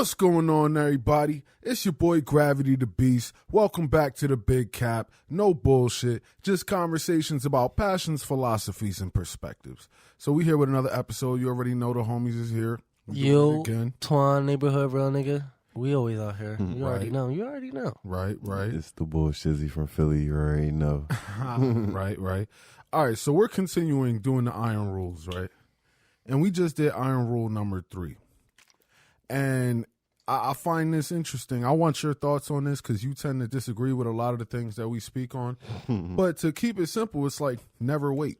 What's going on, everybody? It's your boy Gravity the Beast. Welcome back to the Big Cap. No bullshit, just conversations about passions, philosophies, and perspectives. So we here with another episode. You already know the homies is here. Yo, Twan, neighborhood real nigga. We always out here. You already know. You already know. Right. It's the boy Shizzy from Philly. You already know. Right. All right, so we're continuing doing the iron rules, right? And we just did iron rule number 3. And I find this interesting. I want your thoughts on this because you tend to disagree with a lot of the things that we speak on. But to keep it simple, it's like never wait.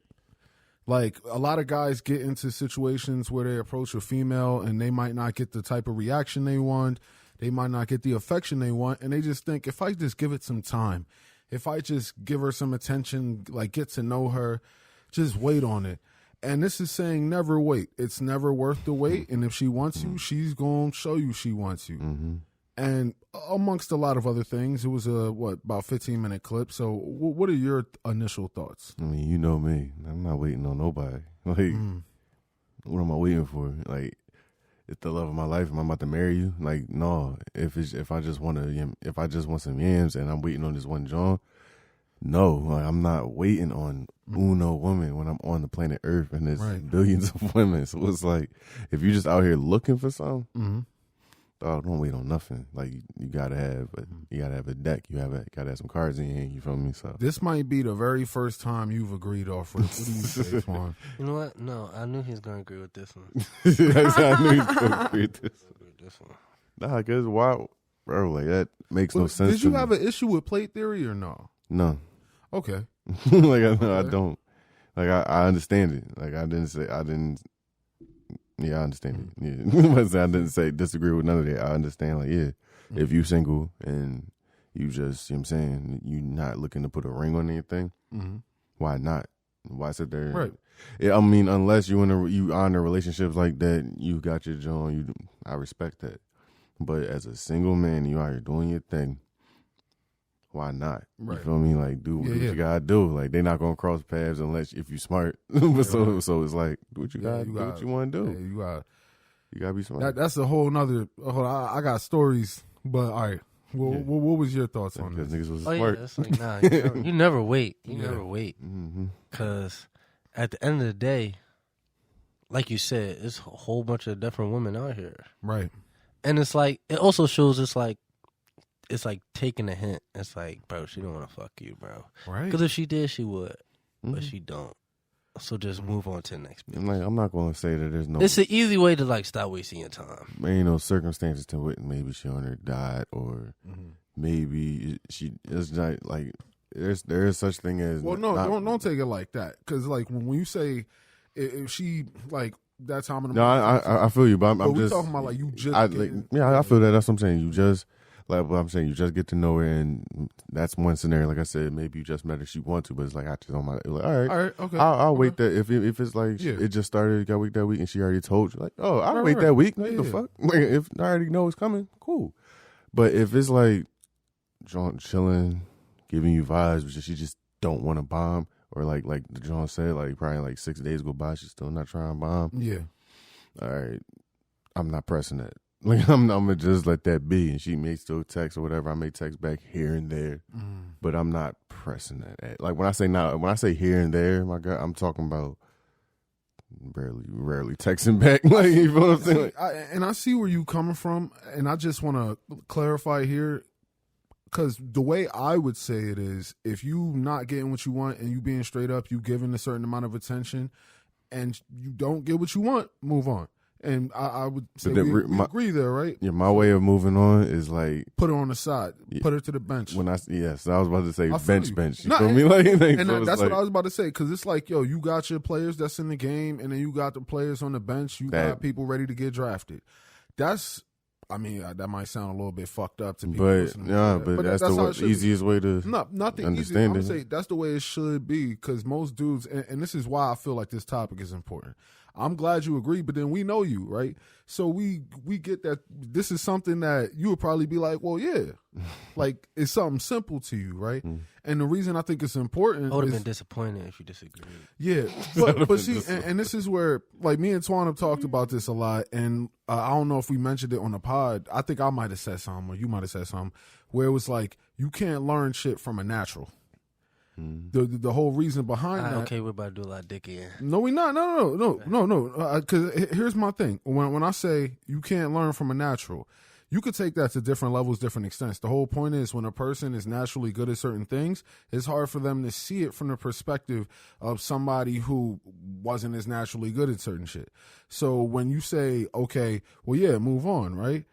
Like a lot of guys get into situations where they approach a female and they might not get the type of reaction they want. They might not get the affection they want. And they just think, if I just give it some time, if I just give her some attention, like get to know her, just wait on it. And this is saying never wait. It's never worth the wait. And if she wants you, she's going to show you she wants you. Mm-hmm. And amongst a lot of other things, it was about 15-minute clip. So what are your initial thoughts? I mean, you know me. I'm not waiting on nobody. Like, what am I waiting for? Like, it's the love of my life. Am I about to marry you? Like, no. If I just want some yams and I'm waiting on this one John, no. Like, I'm not waiting on uno woman when I'm on the planet Earth and there's billions of women. So it's like, if you're just out here looking for something, don't wait on nothing. Like, you gotta have a deck. You gotta have some cards in your hand. You feel me? So this might be the very first time you've agreed off with. What do you say, Juan? You know what? No, I knew he was gonna agree with this one. I knew he was gonna agree with this one. Nah, cause why, bro? Like, that makes no sense. Did you have an issue with plate theory or no? No. Okay. Like, I don't. Like, I understand it. Like, I understand it. Yeah. I didn't say disagree with none of that. I understand, like, if you single and you just, you know what I'm saying, you not looking to put a ring on anything, why not? Why sit there? Right. I mean, unless you honor relationships like that, you got your joint, I respect that. But as a single man, you out here doing your thing, why not? Right. You feel me? Like, do what you gotta do. Like, they not gonna cross paths unless if you smart. But so it's like, do what you gotta do. What you want to do. Yeah, you gotta be smart. That's a whole nother. I got stories, but all right. What was your thoughts on this? Niggas was smart. Yeah, it's like, nah, you never wait. You never wait. Because at the end of the day, like you said, it's a whole bunch of different women out here. Right. And it's like, it also shows it's like taking a hint. It's like, bro, she don't want to fuck you, bro. Right. Because if she did, she would. But she don't. So just move on to the next bitch. I'm not going to say that there's no... It's an easy way to, like, stop wasting your time. Ain't no circumstances to it. Maybe she on her died or maybe she... It's not, like... There is such thing as... Well, no, don't take it like that. Because, like, when you say if she, like... that time of the month. No, I feel you, but I'm just talking about like you just. I feel that. That's what I'm saying. You just you just get to know her, and that's one scenario. Like I said, maybe you just met her. She want to, but it's like I just on my like, all right, okay. I'll wait that if it's like it just started, got week that week, and she already told you, like, oh, I'll wait that week. Like, the fuck, like, if I already know it's coming, cool. But if it's like John chilling, giving you vibes, but she just don't want to bomb. Or like the John said, like probably like 6 days go by, she's still not trying to bomb. Yeah. All right. I'm not pressing that. Like I'm gonna just let that be. And she may still text or whatever. I may text back here and there. But I'm not pressing that. Like when I say here and there, my God, I'm talking about rarely texting back. Like, you know what I'm saying? And I see where you coming from, and I just wanna clarify here. Because the way I would say it is, if you not getting what you want and you being straight up, you giving a certain amount of attention, and you don't get what you want, move on. And I would say we agree there, right? Yeah, my way of moving on is like put her on the side, put her to the bench. I was about to say bench. You feel me? Like, and that's what I was about to say. Because it's like, yo, you got your players that's in the game, and then you got the players on the bench. You got people ready to get drafted. I mean, that might sound a little bit fucked up to people. But that's the easiest way to nothing easy. I'm gonna say that's the way it should be, because most dudes, and this is why I feel like this topic is important. I'm glad you agree, but then we know you, right? So we get that this is something that you would probably be like, well, yeah, like it's something simple to you, right? And the reason I think it's important, I would have been disappointed if you disagreed. Yeah, but see, and this is where like me and Twan have talked about this a lot, and I don't know if we mentioned it on the pod. I think I might have said something, or you might have said something, where it was like you can't learn shit from a natural. The whole reason behind that. Okay, we're about to do a lot of dick again. No, we not. No. Because here's my thing. When I say you can't learn from a natural, you could take that to different levels, different extents. The whole point is when a person is naturally good at certain things, it's hard for them to see it from the perspective of somebody who wasn't as naturally good at certain shit. So when you say, okay, well, yeah, move on, right?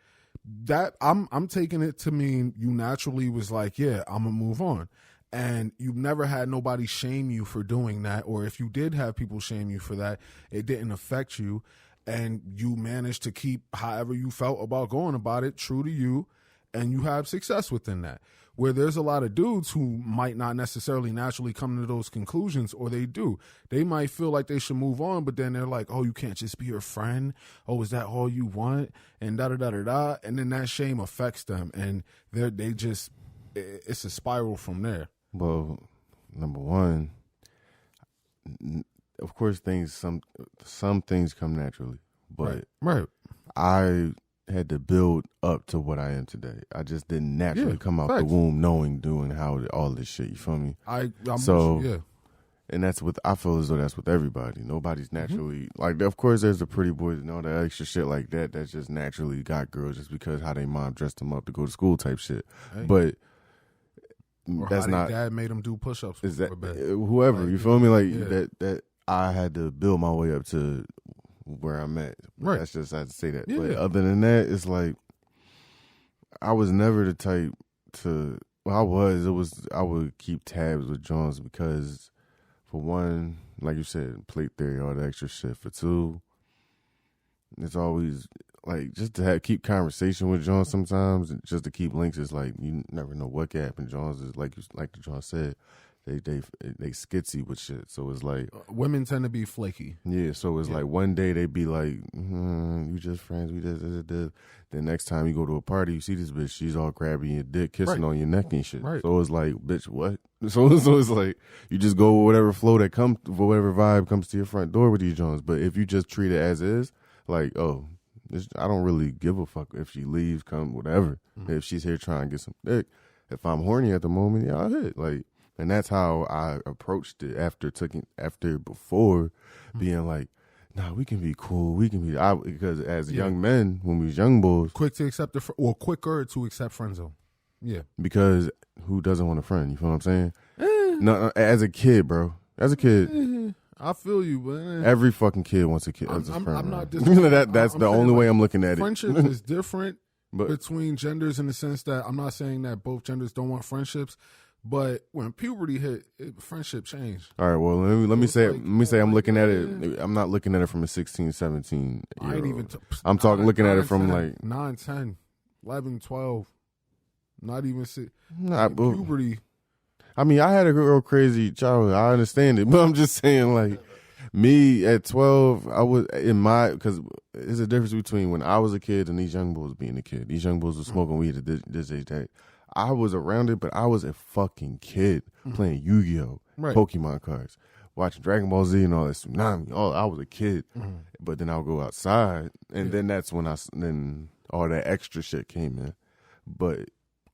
That I'm taking it to mean you naturally was like, yeah, I'm gonna move on. And you've never had nobody shame you for doing that, or if you did have people shame you for that, it didn't affect you, and you managed to keep however you felt about going about it true to you, and you have success within that. Where there's a lot of dudes who might not necessarily naturally come to those conclusions, or they do. They might feel like they should move on, but then they're like, oh, you can't just be your friend? Oh, is that all you want? And da-da-da-da-da. And then that shame affects them, and it's a spiral from there. Well, number one, of course, some things come naturally, but right. I had to build up to what I am today. I just didn't naturally come out the womb doing how all this shit. You feel me? And that's what I feel as though that's with everybody. Nobody's naturally like. Of course, there's the pretty boys and all that extra shit like that. That's just naturally got girls just because how they mom dressed them up to go to school type shit. Hey. But or that's how not. Dad made them do push-ups. Is that whoever you feel me? Like that I had to build my way up to where I'm at. Right. That's just I had to say that. Yeah. But other than that, it's like I was never the type to. Well, I would keep tabs with Jones because, for one, like you said, plate theory, all the extra shit. For two, it's always like just to keep conversation with Jones sometimes, just to keep links. Is like you never know what can happen. Jones is like John said, they skitsy with shit. So it's like women tend to be flaky. Yeah, so it's like one day they be like, you just friends, we this. Then next time you go to a party, you see this bitch, she's all grabbing your dick, kissing on your neck and shit. Right. So it's like, bitch, what? So it's like you just go with whatever flow that comes, whatever vibe comes to your front door with these Jones. But if you just treat it as is, like, oh, I don't really give a fuck if she leaves, come, whatever. If she's here trying to get some dick, if I'm horny at the moment, yeah, I'll hit. Like, and that's how I approached it before being like, nah, we can be cool. We can be, because as young men, when we was young boys. Quick to accept quicker to accept friend zone. Yeah. Because who doesn't want a friend? You feel what I'm saying? No, as a kid, bro. As a kid. I feel you, but every fucking kid wants a kid as a friend. I'm not that's the only way I'm looking at it. Friendship is different between genders in the sense that I'm not saying that both genders don't want friendships, but when puberty hit, friendship changed. All right, well, let me say I'm looking at it. I'm not looking at it from a 16, 17 year old. I'm talking looking at it from 10, like 9, 10, 11, 12, not even 6. Puberty. I mean, I had a real crazy childhood. I understand it, but I'm just saying, like, me at 12, I was because there's a difference between when I was a kid and these young boys being a kid. These young boys were smoking weed at this age. That I was around it, but I was a fucking kid playing Yu-Gi-Oh, Pokemon cards, watching Dragon Ball Z and all that Tsunami. I was a kid, but then I'll go outside, and then that's when then all that extra shit came in. But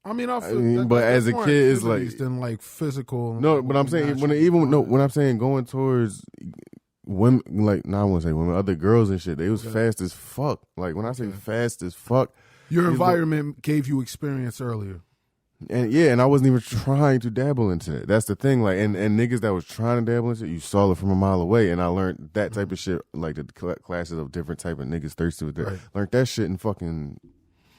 I mean, but as a kid, it's like then like physical. No, but I'm saying when I'm saying going towards women, like I won't say women, other girls and shit, they was fast as fuck. Like when I say fast as fuck, your environment gave you experience earlier. And I wasn't even trying to dabble into it. That's the thing. Like, and niggas that was trying to dabble into it, you saw it from a mile away. And I learned that type of shit, like the classes of different type of niggas thirsty with that. Learned that shit in fucking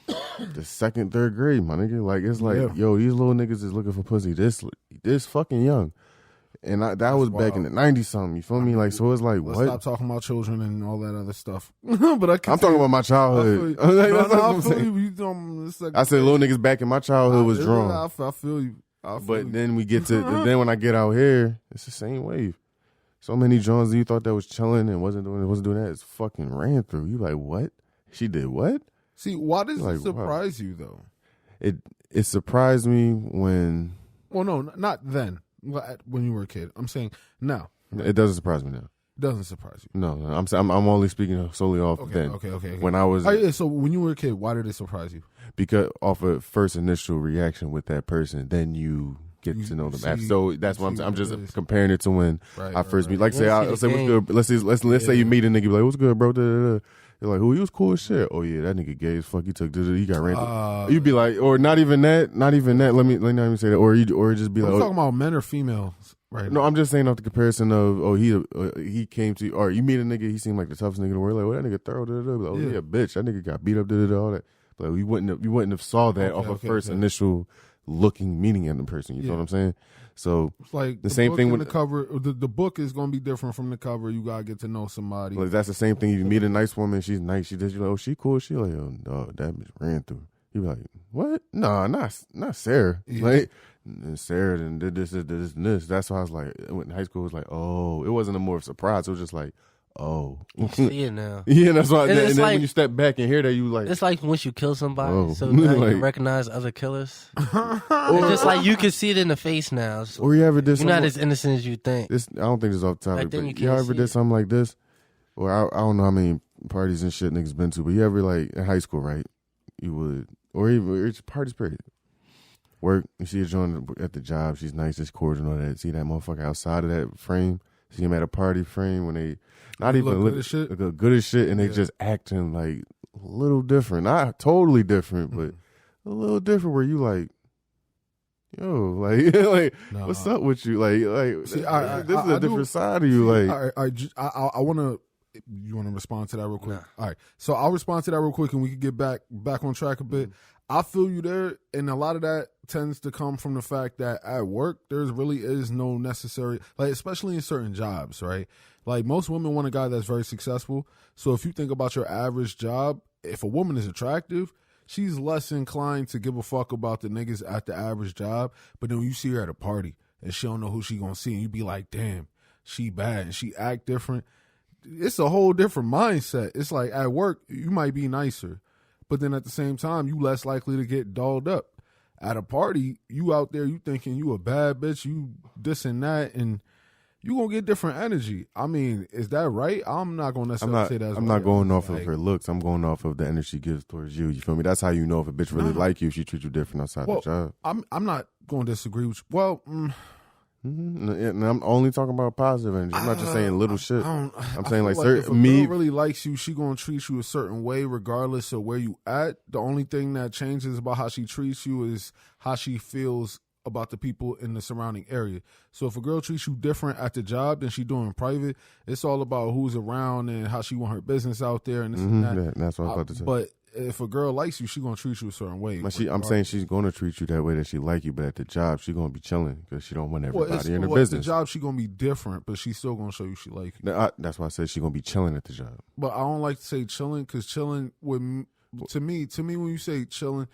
the 2nd, 3rd grade, my nigga. Like, it's like, yo, these little niggas is looking for pussy this fucking young. And that was back in the 90s something, you feel me? Like, so it's like, let's what? Stop talking about children and all that other stuff. But I'm talking about my childhood. I said little niggas back in my childhood was drawn. I feel you. But then we get to, then when I get out here, it's the same wave. So many Jones you thought that was chilling and wasn't doing that. It's fucking ran through. You like, what? She did what? See, why does Like, it surprise you though? It surprised me when. Well, no, not then. When you were a kid, I'm saying now. It doesn't surprise me now. It doesn't surprise you. No, I'm only speaking solely off of then. Okay. When I was, so when you were a kid, why did it surprise you? because off of first initial reaction with that person, then you get to know them. So that's what I'm just comparing it to when I first meet. Like say what's good. Let's say you meet a nigga, be like, what's good, bro? You're like, who? He was cool as shit. Oh yeah, that nigga gay as fuck. He took. He got ran. You'd be like, or not even that. Let me not even say that. Or just be like, talking about men or females, right? No, I'm just saying off the comparison of he came to you, or you meet a nigga, he seemed like the toughest nigga in the world. Like, well, that nigga thorough. Like, oh yeah, bitch, that nigga got beat up. All that. Like you wouldn't have saw that off of first initial looking meaning at the person. You know what I'm saying? So it's like the same thing with the cover. The book is going to be different from the cover. You gotta get to know somebody. Like that's the same thing. If you meet a nice woman, she's nice. She does. You like, oh, she cool. She like, oh, no, that bitch ran through. You be like, what? No, not Sarah. Yeah. Like and Sarah and did this and this. That's why I was like, in high school, it was like, oh, it wasn't a more of a surprise. It was just like, oh, you see it now. Yeah, that's why. And then like, when you step back and hear that, you like, it's like once you kill somebody, so now like, you recognize other killers. It's just like you can see it in the face now. So or you ever did? You're not as innocent as you think. I don't think it's off topic. Like, but you ever did something like this? Or I don't know how many parties and shit niggas been to, but you ever like in high school, right? You would, or even it's parties period. Work, you see a joint at the job, she's nice, it's cordial and all that. See that motherfucker outside of that frame. See him at a party frame when they not even look good as shit, and they just acting like a little different. Not totally different, but a little different. Where you like, yo, like no, what's up with you? Like, see, this is a different side of you. Like, I want to. You want to respond to that real quick? Nah. All right, so I'll respond to that real quick, and we can get back on track a bit. I feel you there, and a lot of that tends to come from the fact that at work there really is no necessary, like especially in certain jobs, right? Like most women want a guy that's very successful. So if you think about your average job, if a woman is attractive, she's less inclined to give a fuck about the niggas at the average job. But then when you see her at a party and she don't know who she gonna see, and you be like, damn, she bad and she act different. It's a whole different mindset. It's like at work you might be nicer, but then at the same time, you less likely to get dolled up. At a party, you out there, you thinking you a bad bitch, you this and that, and you gonna get different energy. I mean, is that right? I'm not gonna necessarily say that's right. I'm not going off of her looks. I'm going off of the energy she gives towards you. You feel me? That's how you know if a bitch really like you, if she treats you different outside the job. I'm not going to disagree with you. Well, and I'm only talking about positive energy. I'm not just saying little shit. I'm saying like if a girl really likes you, she gonna treat you a certain way regardless of where you at. The only thing that changes about how she treats you is how she feels about the people in the surrounding area. So if a girl treats you different at the job than she do in private, it's all about who's around and how she want her business out there and this and that. Yeah, that's what I was about to say. But if a girl likes you, she gonna treat you a certain way. I'm saying she's gonna treat you that way that she like you, but at the job she gonna be chilling because she don't want everybody in her business. At the job she gonna be different, but she's still gonna show you she like you. That's why I said she gonna be chilling at the job. But I don't like to say chilling because chilling to me when you say chilling,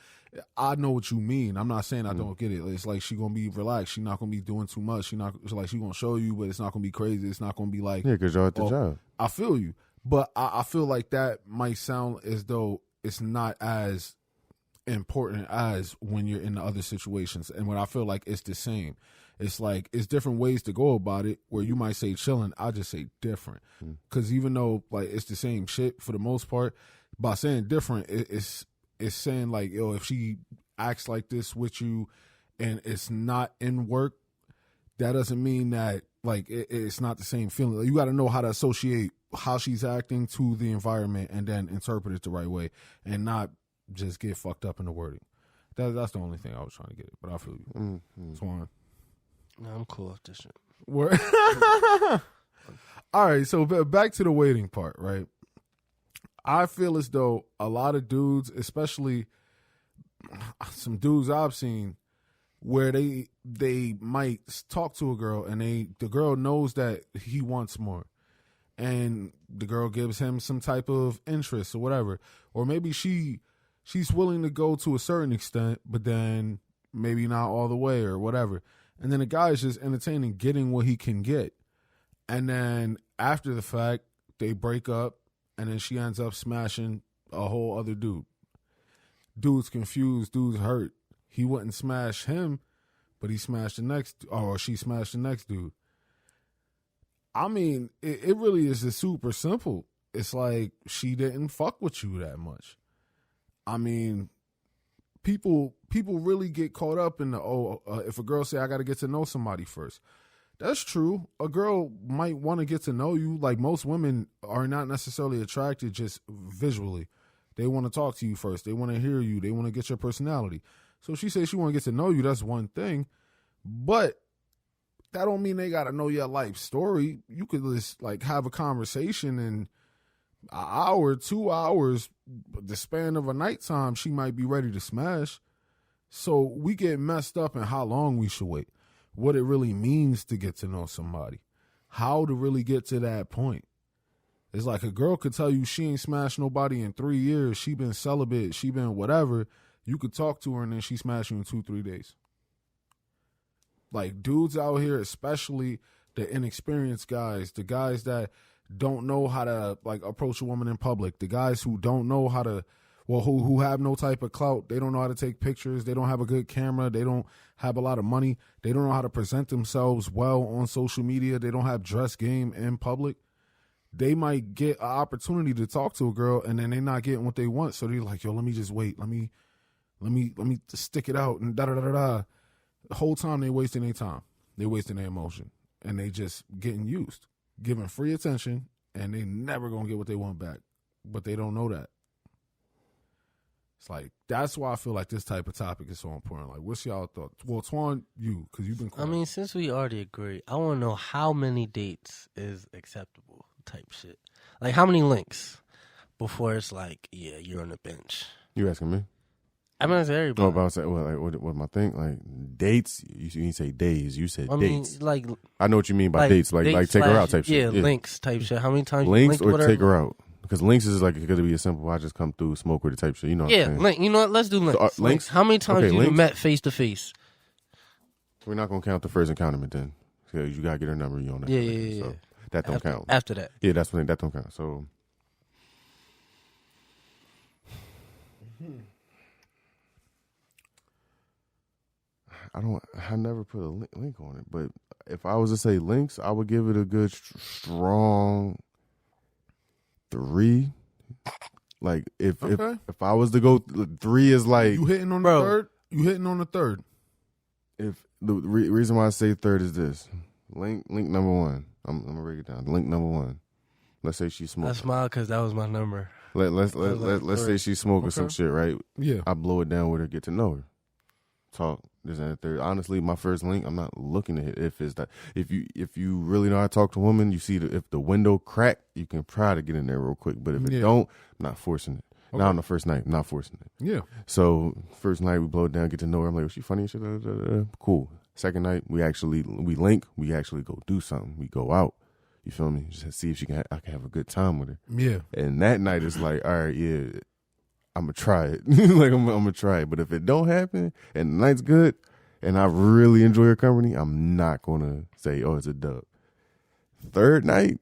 I know what you mean. I'm not saying I don't get it. It's like she gonna be relaxed. She not gonna be doing too much. She gonna show you, but it's not gonna be crazy. It's not gonna be like because you're at the job. I feel you, but I feel like that might sound as though it's not as important as when you're in the other situations. And when I feel like it's the same, it's like it's different ways to go about it. Where you might say chilling, I just say different, because even though like it's the same shit for the most part, by saying different, it's saying like, yo, if she acts like this with you and it's not in work, that doesn't mean that like it's not the same feeling. Like, you got to know how to associate how she's acting to the environment and then interpret it the right way and not just get fucked up in the wording. That's the only thing I was trying to get. But I feel you. Swan. No, I'm cool with this shit. All right, so back to the waiting part, right? I feel as though a lot of dudes, especially some dudes I've seen, where they might talk to a girl and the girl knows that he wants more, and the girl gives him some type of interest or whatever, or maybe she's willing to go to a certain extent, but then maybe not all the way or whatever, and then the guy is just entertaining getting what he can get. And then after the fact, they break up, and then she ends up smashing a whole other dude. Dude's confused. Dude's hurt. He wouldn't smash him, but he smashed the next, or she smashed the next dude. I mean, it really is just super simple. It's like she didn't fuck with you that much. I mean, people really get caught up in the, if a girl say, I got to get to know somebody first. That's true. A girl might want to get to know you. Like, most women are not necessarily attracted just visually. They want to talk to you first. They want to hear you. They want to get your personality. So if she says she want to get to know you, that's one thing. But that don't mean they got to know your life story. You could just like have a conversation in an hour, 2 hours, the span of a nighttime, she might be ready to smash. So we get messed up in how long we should wait. What it really means to get to know somebody, how to really get to that point. It's like a girl could tell you she ain't smashed nobody in 3 years. She been celibate. She been whatever. You could talk to her and then she smash you in 2-3 days. Like, dudes out here, especially the inexperienced guys, the guys that don't know how to like approach a woman in public, the guys who don't know how to, well, who have no type of clout. They don't know how to take pictures. They don't have a good camera. They don't have a lot of money. They don't know how to present themselves well on social media. They don't have dress game in public. They might get an opportunity to talk to a girl and then they're not getting what they want. So they're like, yo, let me just wait. Let me stick it out and da-da-da-da-da. The whole time they wasting their time. They wasting their emotion. And they just getting used, giving free attention, and they never going to get what they want back. But they don't know that. It's like, that's why I feel like this type of topic is so important. Like, what's y'all thoughts? Well, Twan, you, because you've been quiet. I mean, since we already agree, I want to know how many dates is acceptable type shit. Like, how many links before it's like, yeah, you're on the bench. You asking me? I'm going to say everybody. Oh, about to say, what am I think? Like, dates? You didn't say days. You said dates. Like, I know what you mean by dates. Like take her out type shit. Yeah, links type shit. How many times links you or take her out? Because links is like, it could be a simple, I just come through, smoke with the type shit. You know what I'm saying? Link. You know what? Let's do links. So, links? How many times you met face to face? We're not going to count the first encounterment then. Because you got to get her number. You on that. Yeah. So that don't count. After that. Yeah, that don't count. So. I never put a link on it, but if I was to say links, I would give it a good strong 3. Like if I was to go 3 is like you hitting on the third. You hitting on the third. If the reason why I say third is this, link number 1. I'm gonna break it down. Link number 1. Let's say she's smoking. I smiled because that was my number. Let's say she's smoking some shit, right? Yeah. I blow it down with her, get to know her, talk. This and that third. Honestly, my first link, I'm not looking at it. If it's that, if you really know how to talk to a woman, you see if the window crack, you can try to get in there real quick. But if it don't, I'm not forcing it. Okay. Not on the first night, I'm not forcing it. Yeah. So first night we blow it down, get to know her. I'm like, oh, she funny and shit. Cool. Second night we link. We actually go do something. We go out. You feel me? Just see if I can have a good time with her. Yeah. And that night is like, all right, yeah. I'm going to try it. Like, I'm going to try it. But if it don't happen and the night's good and I really enjoy her company, I'm not going to say, oh, it's a dub. Third night,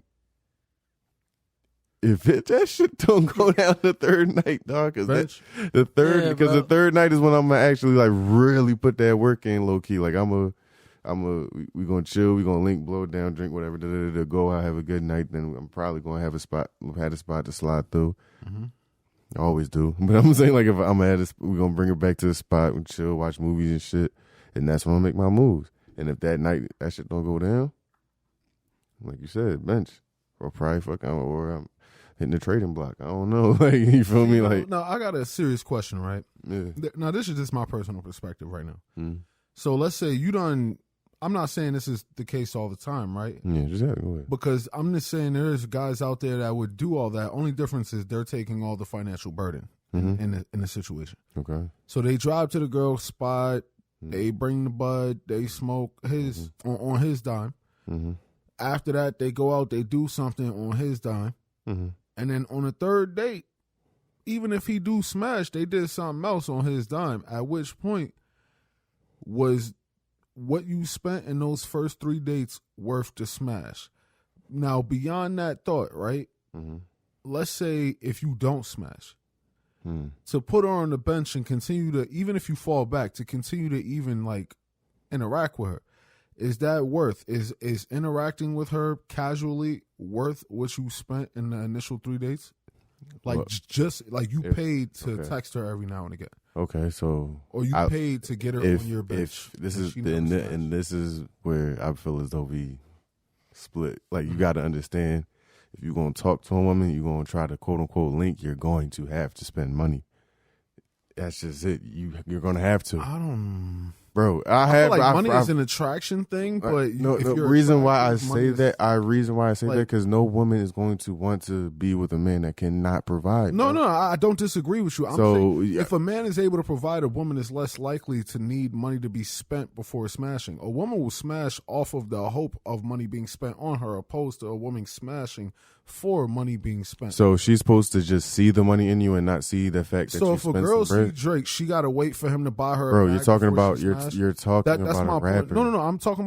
that shit don't go down the third night, dog. Because the third night is when I'm going to actually, like, really put that work in low key. Like, we going to chill, we going to link, blow it down, drink whatever, go out, have a good night. Then I'm probably going to have a spot to slide through. Mm-hmm. I always do. But I'm saying, like, if I'm at this, we're going to bring her back to the spot and chill, watch movies and shit. And that's when I make my moves. And if that night that shit don't go down, like you said, bench. Or probably I'm hitting the trading block. I don't know. Like, you feel me? Like, no, I got a serious question, right? Yeah. Now, this is just my personal perspective right now. Mm. So let's say I'm not saying this is the case all the time, right? Yeah, just go ahead. Because I'm just saying there's guys out there that would do all that. Only difference is they're taking all the financial burden in the situation. Okay. So they drive to the girl's spot, they bring the bud, they smoke on his dime. Mm-hmm. After that, they go out, they do something on his dime. Mm-hmm. And then on the third date, even if he do smash, they did something else on his dime. At which point was what you spent in those first 3 dates worth the smash? Now, beyond that thought, right? Mm-hmm. Let's say if you don't smash, Hmm. to put her on the bench and continue to, even if you fall back, to continue to even like interact with her, is that worth? Is interacting with her casually worth what you spent in the initial 3 dates? Like Well, just like you paid to okay. text her every now and again, Okay, so or you paid to get her on your bench. If this and is she never smashed. and this is where I feel as though we split. Like you got to understand, if you're gonna talk to a woman, you're gonna try to quote unquote link. You're going to have to spend money. That's just it. You're gonna have to. I don't. Bro, I feel like money is an attraction thing, but no, if the you're reason why I attractive, money say is- that, like- because no woman is going to want to be with a man that cannot provide. No, bro. no, I don't disagree with you. I'm So, saying yeah. if a man is able to provide, a woman is less likely to need money to be spent before smashing. A woman will smash off of the hope of money being spent on her, opposed to a woman smashing for money being spent. So she's supposed to just see the money in you and not see the fact that So you if a spent girl some see bread. Drake, she got to wait for him to buy her. Bro, a you're bag talking before about she smash? you're talking That's about my a rapper. point. No. I'm talking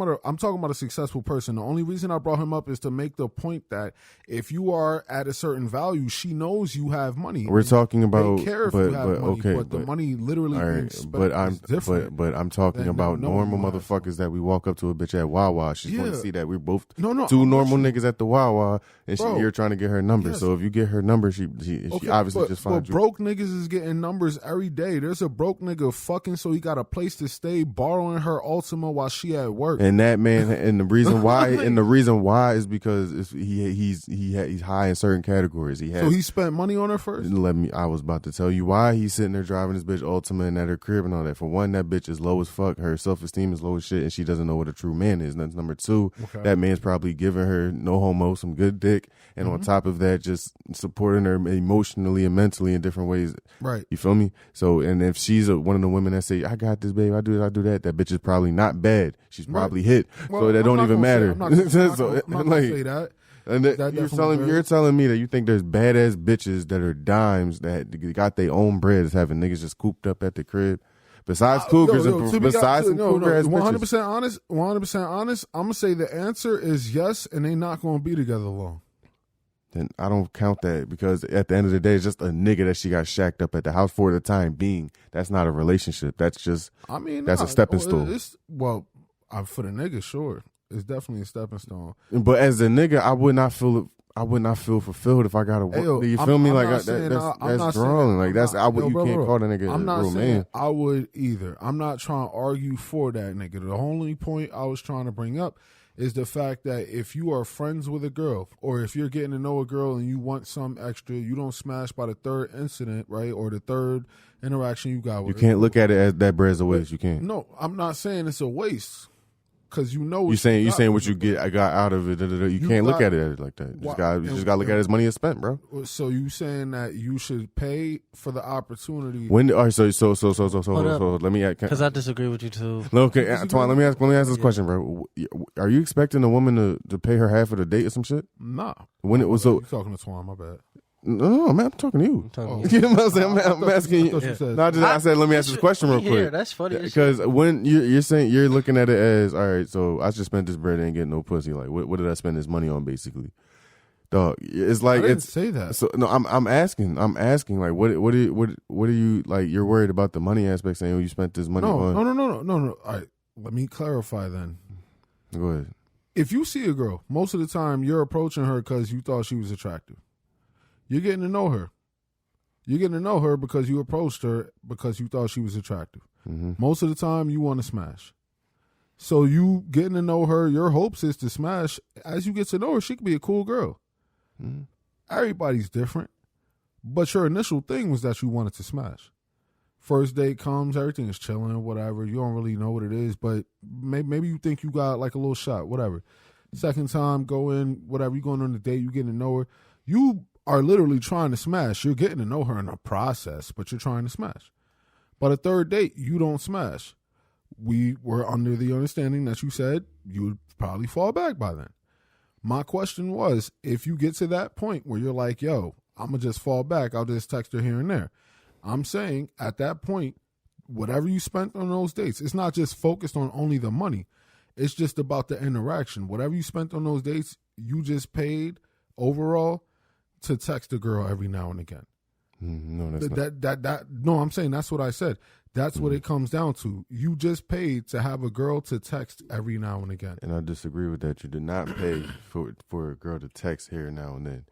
about a successful person. The only reason I brought him up is to make the point that if you are at a certain value, she knows you have money. We're talking about, They care if but you have money, okay, but the money literally all being right, spent but is different. but I'm talking than about knowing normal you have motherfuckers that we walk up to a bitch at Wawa. She's going to Yeah. see that we're both No, two I'm normal with you. niggas at the Wawa, and Bro, you're trying to get her number. yes. So if you get her number, she obviously but, just but finds you. broke niggas is getting numbers every day. There's a broke nigga fucking so he got a place to stay, borrowing her Ultima while she at work. And that man, and the reason why, is because he's high in certain categories. So he spent money on her first. I was about to tell you why he's sitting there driving this bitch Ultima and at her crib and all that. For one, that bitch is low as fuck. Her self-esteem is low as shit, and she doesn't know what a true man is. And that's number two. Okay. That man's probably giving her no homo, some good dick, and on top of that, just supporting her emotionally and mentally in different ways. Right. You feel me? So, and if she's one of the women that say, "I got this, babe. I do that," that bitch is probably not bad. She's probably hit. Well, so that I'm don't not even gonna matter. I'm not gonna like, say that. and That you're definitely telling me that you think there's badass bitches that are dimes that got their own bread, is having niggas just cooped up at the crib. Besides cougars, besides some cougar ass 100% bitches. 100% honest. I'm gonna say the answer is yes, and they not gonna be together long. Then I don't count that, because at the end of the day, it's just a nigga that she got shacked up at the house for the time being. That's not a relationship. That's just, I mean, that's a stepping stool. For the nigga, sure, it's definitely a stepping stone. But as a nigga, I would not feel fulfilled if I got to work. Yo, You feel me? I'm Like not saying that's drawing. Like that's you can't call the nigga I'm a not real saying man. I would either. I'm not trying to argue for that nigga. The only point I was trying to bring up is the fact that if you are friends with a girl, or if you're getting to know a girl and you want some extra, you don't smash by the third incident, right, or the third interaction you got with her. You can't look at it as that bread's a waste. You can't. No, I'm not saying it's a waste, because you know You saying what you get? I got out of it. You can't look got- at it like that. You Why- just got to look at it as money is spent, bro. So you saying that you should pay for the opportunity? When all right, so up. let me Because I disagree with you too. okay, Antoine, let me ask this question, bro. Are you expecting a woman to pay her half of the date or some shit? Nah. When it was so You talking to Twan? My bad. no, man, I'm talking to you. Talking to You know what I'm saying? I'm asking I thought you. you said- No, I said let me ask this question real Yeah, quick. that's funny as shit. Because when you're saying, you're looking at it as, all right, so I just spent this bread and ain't getting no pussy. Like, what did I spend this money on, basically? Dog, it's like, I didn't it's say that. so no. I'm asking like, what are you like? You're worried about the money aspect, saying, oh, you spent this money on. No. All right, let me clarify then. Go ahead. If you see a girl, most of the time you're approaching her because you thought she was attractive. You're getting to know her. You're getting to know her because you approached her because you thought she was attractive. Mm-hmm. Most of the time you want to smash. So you getting to know her, your hopes is to smash. As you get to know her, she could be a cool girl. Mm-hmm. Everybody's different. But your initial thing was that you wanted to smash. First date comes, everything is chilling, whatever. You don't really know what it is, but maybe you think you got like a little shot, whatever. Second time, go in, whatever. You going on the date, you getting to know her. You are literally trying to smash. You're getting to know her in a process, but you're trying to smash. By the third date, you don't smash. We were under the understanding that you said you would probably fall back by then. My question was, if you get to that point where you're like, yo, I'm going to just fall back, I'll just text her here and there. I'm saying at that point, whatever you spent on those dates, it's not just focused on only the money. It's just about the interaction. Whatever you spent on those dates, you just paid overall to text a girl every now and again. No, that's not. No, I'm saying that's what I said. That's what it comes down to. You just paid to have a girl to text every now and again. And I disagree with that. You did not pay for a girl to text here now and then.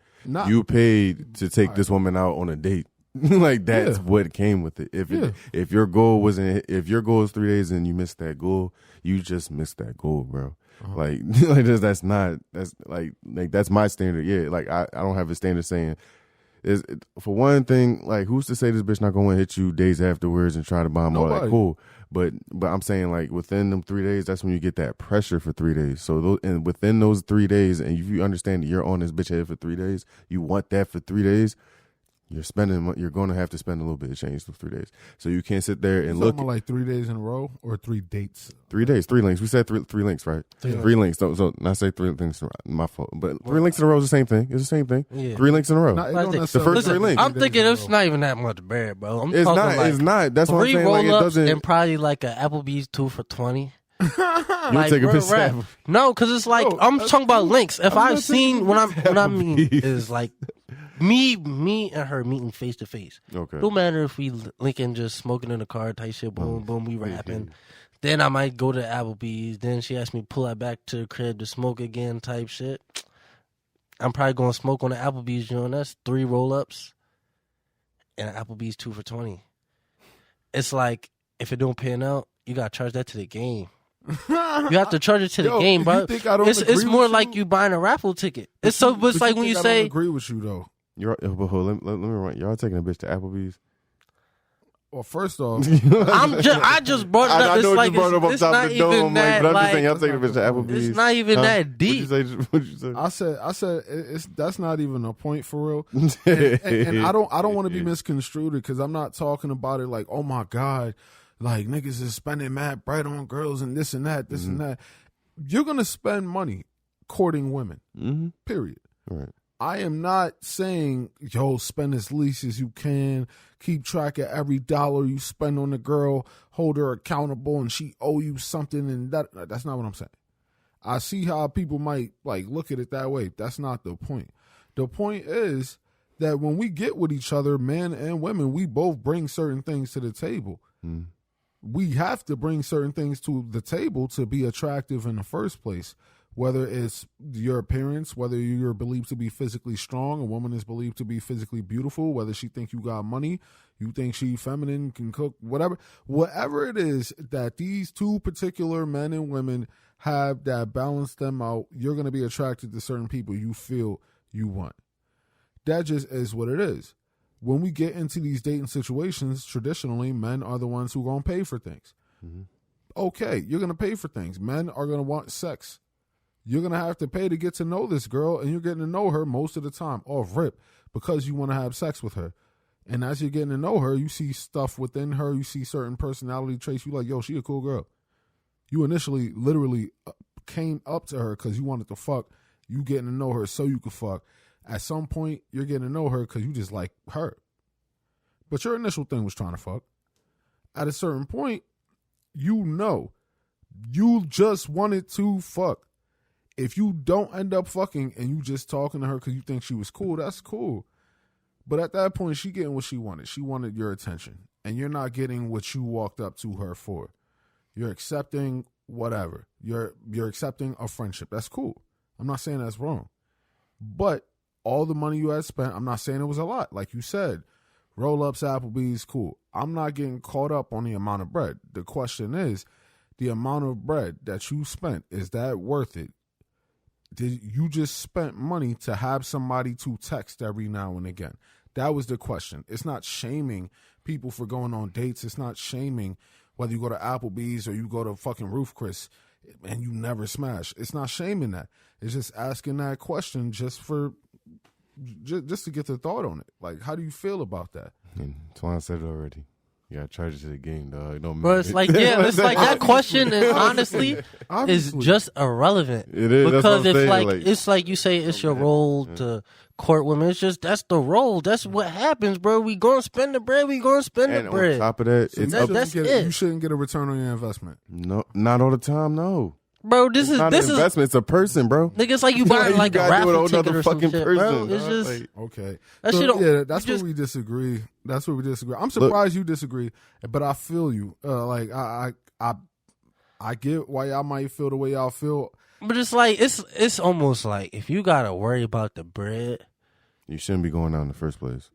You paid to take this woman out on a date. Like that's what came with it. If your goal is 3 days and you missed that goal, you just missed that goal, bro. Like that's my standard. Yeah, like I don't have a standard saying. For one thing, like who's to say this bitch not gonna hit you days afterwards and try to bomb all that? Cool, but I'm saying like within them 3 days, that's when you get that pressure for 3 days. So and within those 3 days, and if you understand that you're on this bitch head for 3 days, you want that for 3 days. You're going to have to spend a little bit of change those 3 days. So you can't sit there and look like 3 days in a row or 3 dates. 3 days, 3 links. We said three links, right? Three links. So not say 3 links. My fault. But 3 links in a row is the same thing. It's the same thing. Yeah. 3 links in a row. The first 3 links. I'm thinking it's not even that much bread, bro. It's not. That's what I'm saying. Like, it doesn't. And probably like a Applebee's 2 for $20. You take a piss. No, because it's like I'm talking about links. If I've seen what I mean is like. Me and her meeting face to face. Okay. No matter if we linking just smoking in the car type shit, boom, boom, we rapping. Then I might go to Applebee's. Then she asked me to pull her back to the crib to smoke again type shit. I'm probably going to smoke on the Applebee's joint. That's 3 roll-ups and an Applebee's 2 for $20. It's like, if it don't pan out, you got to charge that to the game. You have to charge it to the game, bro. It's more like you buying a raffle ticket. It's like when you say. I don't agree with you, though. Let me run. Y'all taking a bitch to Applebee's? Well, first off, I just brought it up. I know it's like you brought it up on top of the dome, but I'm just saying y'all taking a bitch to Applebee's. It's not even that deep. What'd you say? I said that's not even a point for real. And I don't want to be misconstrued because I'm not talking about it like, oh my God, like niggas is spending mad bread on girls and this and that, and that. You're gonna spend money courting women. Period. Right. I am not saying, yo, spend as least as you can. Keep track of every dollar you spend on the girl. Hold her accountable and she owe you something. And that's not what I'm saying. I see how people might like look at it that way. That's not the point. The point is that when we get with each other, men and women, we both bring certain things to the table. We have to bring certain things to the table to be attractive in the first place. Whether it's your appearance, whether you're believed to be physically strong, a woman is believed to be physically beautiful, whether she thinks you got money, you think she feminine, can cook, whatever it is that these two particular men and women have that balance them out, you're going to be attracted to certain people you feel you want. That just is what it is. When we get into these dating situations, traditionally, men are the ones who are going to pay for things. Okay, you're going to pay for things. Men are going to want sex. You're going to have to pay to get to know this girl, and you're getting to know her most of the time off rip because you want to have sex with her. And as you're getting to know her, you see stuff within her. You see certain personality traits. You're like, yo, she a cool girl. You initially literally came up to her because you wanted to fuck. You getting to know her so you could fuck. At some point, you're getting to know her because you just like her. But your initial thing was trying to fuck. At a certain point, you just wanted to fuck. If you don't end up fucking and you just talking to her because you think she was cool, that's cool. But at that point, she getting what she wanted. She wanted your attention. And you're not getting what you walked up to her for. You're accepting whatever. You're accepting a friendship. That's cool. I'm not saying that's wrong. But all the money you had spent, I'm not saying it was a lot. Like you said, roll-ups, Applebee's, cool. I'm not getting caught up on the amount of bread. The question is, the amount of bread that you spent, is that worth it? Did you just spent money to have somebody to text every now and again? That was the question. It's not shaming people for going on dates. It's not shaming whether you go to Applebee's or you go to fucking Roof Chris and you never smash. It's not shaming that. It's just asking that question just to get the thought on it. Like, how do you feel about that? Twan said it already. You gotta charge it to the game, dog. But it's like, it's like that question is honestly is just irrelevant. It is because it's like you say it's your role to court women. It's just that's the role. That's what happens, bro. We gonna spend the bread. We gonna spend the bread. On top of that, so you shouldn't get a return on your investment. No, not all the time. No. Bro, this It's not an is investment. It's a person, bro. nigga. It's like you buying like a gotta do it raffle on ticket another or some fucking shit, bro. person, It's dog. just Like, Okay. that So, shit. Don't, yeah, that's you where just, we disagree. That's where we disagree. I'm surprised you disagree, but I feel you. Like I get why y'all might feel the way y'all feel. But it's like it's almost like if you gotta worry about the bread. you shouldn't be going out in the first place.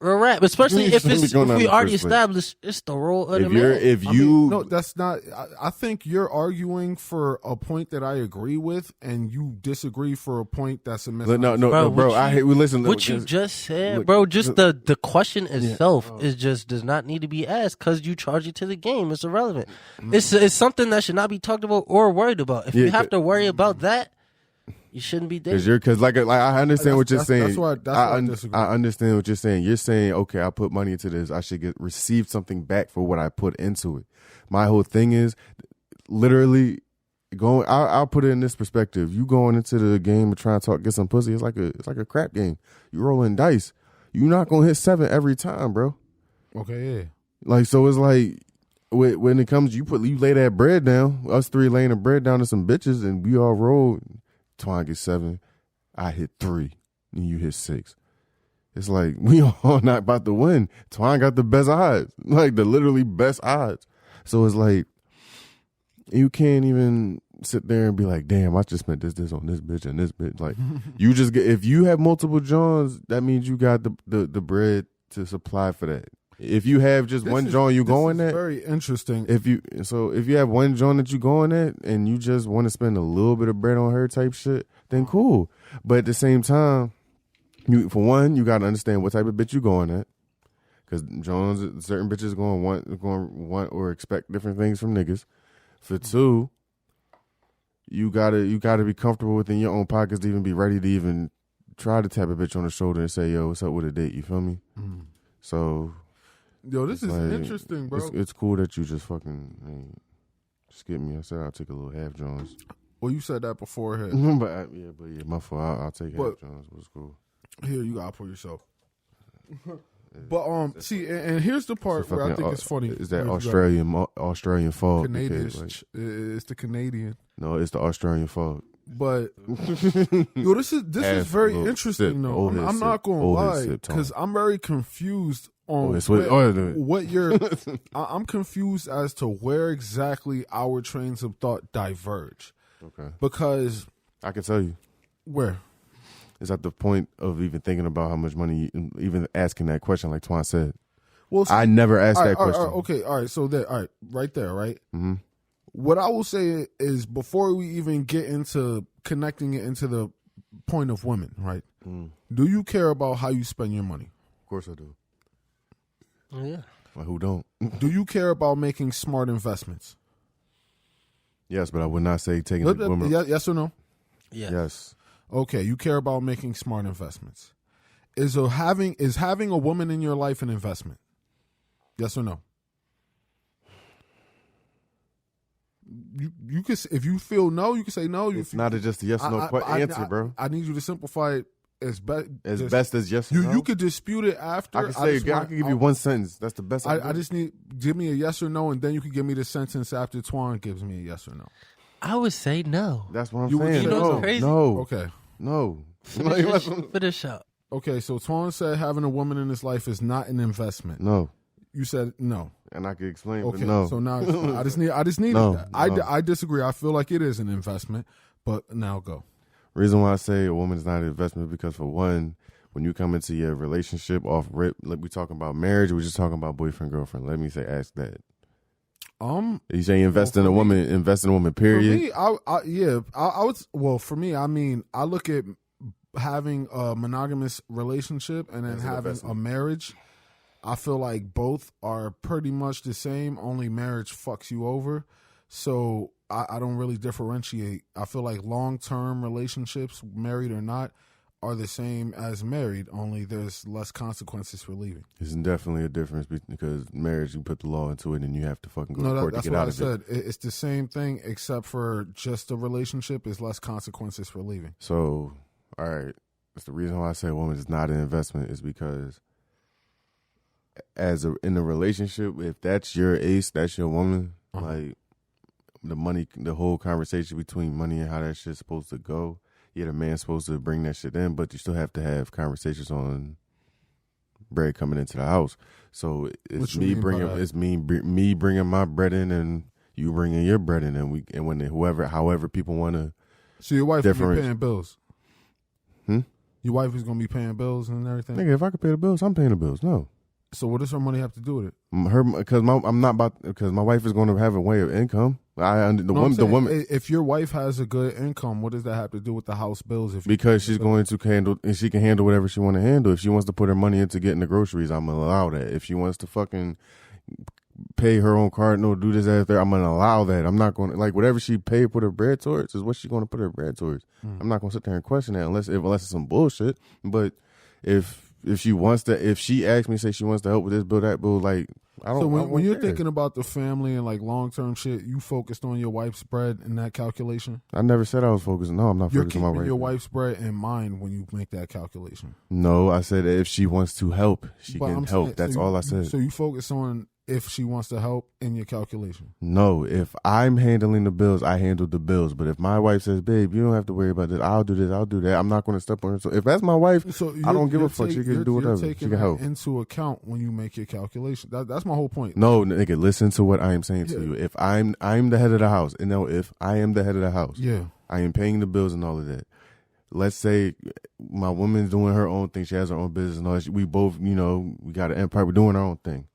Or rap, especially if Shouldn't be going on we in the already first place. established it's the role of the If man. you No, that's not. I think you're arguing for a point that I agree with, and you disagree for a point that's a no, misunderstanding. bro. what I you- hate. We listen. What you just said, look, bro, just the question Oh. itself is just does not need to be asked because you charge it to the game. It's irrelevant. It's something that should not be talked about or worried about. If you have to worry about that, you shouldn't be there. because like I understand what you're saying. That's why I disagree. I understand what you're saying. You're saying, okay, I put money into this. I should receive something back for what I put into it. My whole thing is literally going. I'll put it in this perspective. You going into the game and trying to get some pussy. It's like a crap game. You rolling dice. You're not gonna hit 7 every time, bro. Okay, yeah. Like, so it's like when it comes, you lay that bread down. Us 3 laying the bread down to some bitches, and we all roll. Twine gets 7, I hit 3, and you hit 6. It's like we all not about to win. Twine got the best odds, like the literally best odds. So it's like you can't even sit there and be like, "Damn, I just spent this on this bitch and this bitch." Like you just get, if you have multiple Johns, that means you got the bread to supply for that. If you have just one John you going at, very interesting. If you have one John that you going at and you just want to spend a little bit of bread on her type shit, then cool. But at the same time, you got to understand what type of bitch you going at, because Johns, certain bitches going want or expect different things from niggas. For 2, you gotta be comfortable within your own pockets to even be ready to even try to tap a bitch on the shoulder and say, "Yo, what's up with a date?" You feel me? So. Yo, this is like, interesting, bro. It's cool that you just fucking skip me. I said I'll take a little half Jones. Well, you said that beforehand. but my fault. I'll take half Jones. What's cool? Here, you gotta pour yourself. But see, and here's the part where I think it's funny. Is that Australian fault? Canadian. Like, it's the Canadian. no, it's the Australian fault. But yo, this is very interesting though. I'm not gonna lie, because I'm very confused on what you're. I'm confused as to where exactly our trains of thought diverge. Okay, because I can tell you where. It's at the point of even thinking about how much money, even asking that question, like Twan said. Well, I never asked that question. All right. So there, right there, right. Mm-hmm. What I will say is, before we even get into connecting it into the point of women, right? Do you care about how you spend your money? Of course I do. Yeah. Well, who don't? Do you care about making smart investments? Yes, but I would not say taking the woman. Yes or no? Yes. Okay, you care about making smart investments. Is having a woman in your life an investment? Yes or no? You could, if you feel no, you can say no. It's not just a yes or no answer, bro. I need you to simplify it as best as yes or no. You could dispute it after. I can give you one sentence. That's the best. I just need, give me a yes or no, and then you can give me the sentence after Twan gives me a yes or no. I would say no. That's what I'm saying. You know what's crazy? No. Okay. No. Finish up. Okay, so Twan said having a woman in his life is not an investment. No. You said no. And I could explain, okay, but no. So now I just need no, that. No. I disagree. I feel like it is an investment, but now go. Reason why I say a woman is not an investment because, for one, when you come into your relationship off rip, like we talking about marriage, we're just talking about boyfriend, girlfriend. Let me say, ask that. You say invest in a woman, period. For me, I would. Well, for me, I mean, I look at having a monogamous relationship and then having a marriage. I feel like both are pretty much the same. Only marriage fucks you over, so I don't really differentiate. I feel like long-term relationships, married or not, are the same as married, only there's less consequences for leaving. There's definitely a difference because marriage, you put the law into it and you have to fucking go to court to get out of it. That's what I said. It's the same thing, except for just a relationship is less consequences for leaving. So, all right, that's the reason why I say a woman is not an investment, is because in a relationship, if that's your ace, that's your woman, like, money, the whole conversation between money and how that shit's supposed to go. Yeah, the man's supposed to bring that shit in, but you still have to have conversations on bread coming into the house. So it's me bringing my bread in, and you bringing your bread in, and when however people want to. So your wife will be paying bills. Your wife is gonna be paying bills and everything. Nigga, if I could pay the bills, I'm paying the bills. No. So what does her money have to do with it? Because my wife is going to have a way of income. The woman. If your wife has a good income, what does that have to do with the house bills? Because she's going to handle, and she can handle whatever she want to handle. If she wants to put her money into getting the groceries, I'm gonna allow that. If she wants to fucking pay her own card, no, do this after, I'm gonna allow that. I'm not going to, like, whatever she paid, put her bread towards is what she's going to put her bread towards. I'm not going to sit there and question that unless it's some bullshit. But if she asks me, say she wants to help with this bill, that bill, like, I don't. So when you're thinking about the family and like long term shit, you focused on your wife's bread in that calculation? I never said I was focused. No, I'm not focused on my wife. You're keeping your wife's bread in mind when you make that calculation. No, I said if she wants to help, she can help. That's all I said. So you focus on if she wants to help in your calculation? No, if I'm handling the bills, I handle the bills. But if my wife says, babe, you don't have to worry about this, I'll do this, I'll do that, I'm not going to step on her. So if that's my wife, I don't give a fuck. She can do whatever. She can help. Into account when you make your calculation. That's my whole point. No, nigga, listen to what I am saying to you. If I'm the head of the house, and no, if I am the head of the house, I am paying the bills and all of that. Let's say my woman's doing her own thing. She has her own business and all that. We both, we got an empire. We're doing our own thing.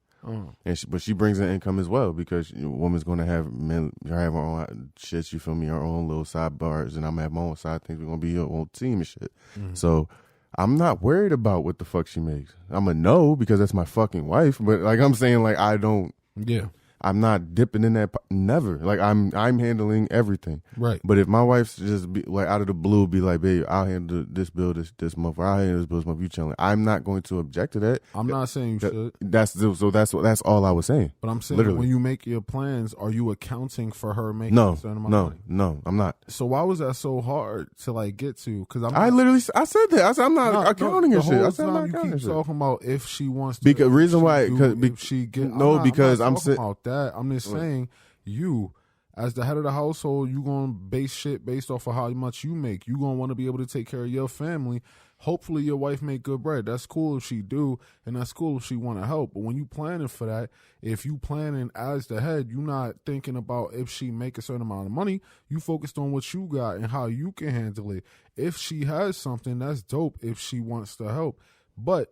But she brings in income as well, because a woman's going to have her own shit, you feel me, her own little sidebars, and I'm gonna have my own side things. We're going to be your own team and shit. So I'm not worried about what the fuck she makes. I'm a no, because that's my fucking wife. But like I'm saying, like I don't. Yeah. I'm not dipping in that. Never. Like I'm handling everything. Right. But if my wife's just be like out of the blue, be like, babe, I'll handle this bill this month, or I'll handle this bill this month. You chilling. I'm not going to object to that. I'm not saying you should. That's all I was saying. But I'm saying when you make your plans, are you accounting for her making a certain amount of money? No, I'm not. So why was that so hard to like get to? Because I said that. I said I'm not accounting and shit. I said I'm not accounting. You keep talking about if she wants to. Because reason why? Because I'm saying about that. I'm just saying, you as the head of the household, you gonna base shit based off of how much you make. You gonna want to be able to take care of your family. Hopefully your wife make good bread. That's cool if she do, and that's cool if she want to help. But when you planning for that, if you planning as the head, you not thinking about if she make a certain amount of money. You focused on what you got and how you can handle it. If she has something, that's dope if she wants to help. But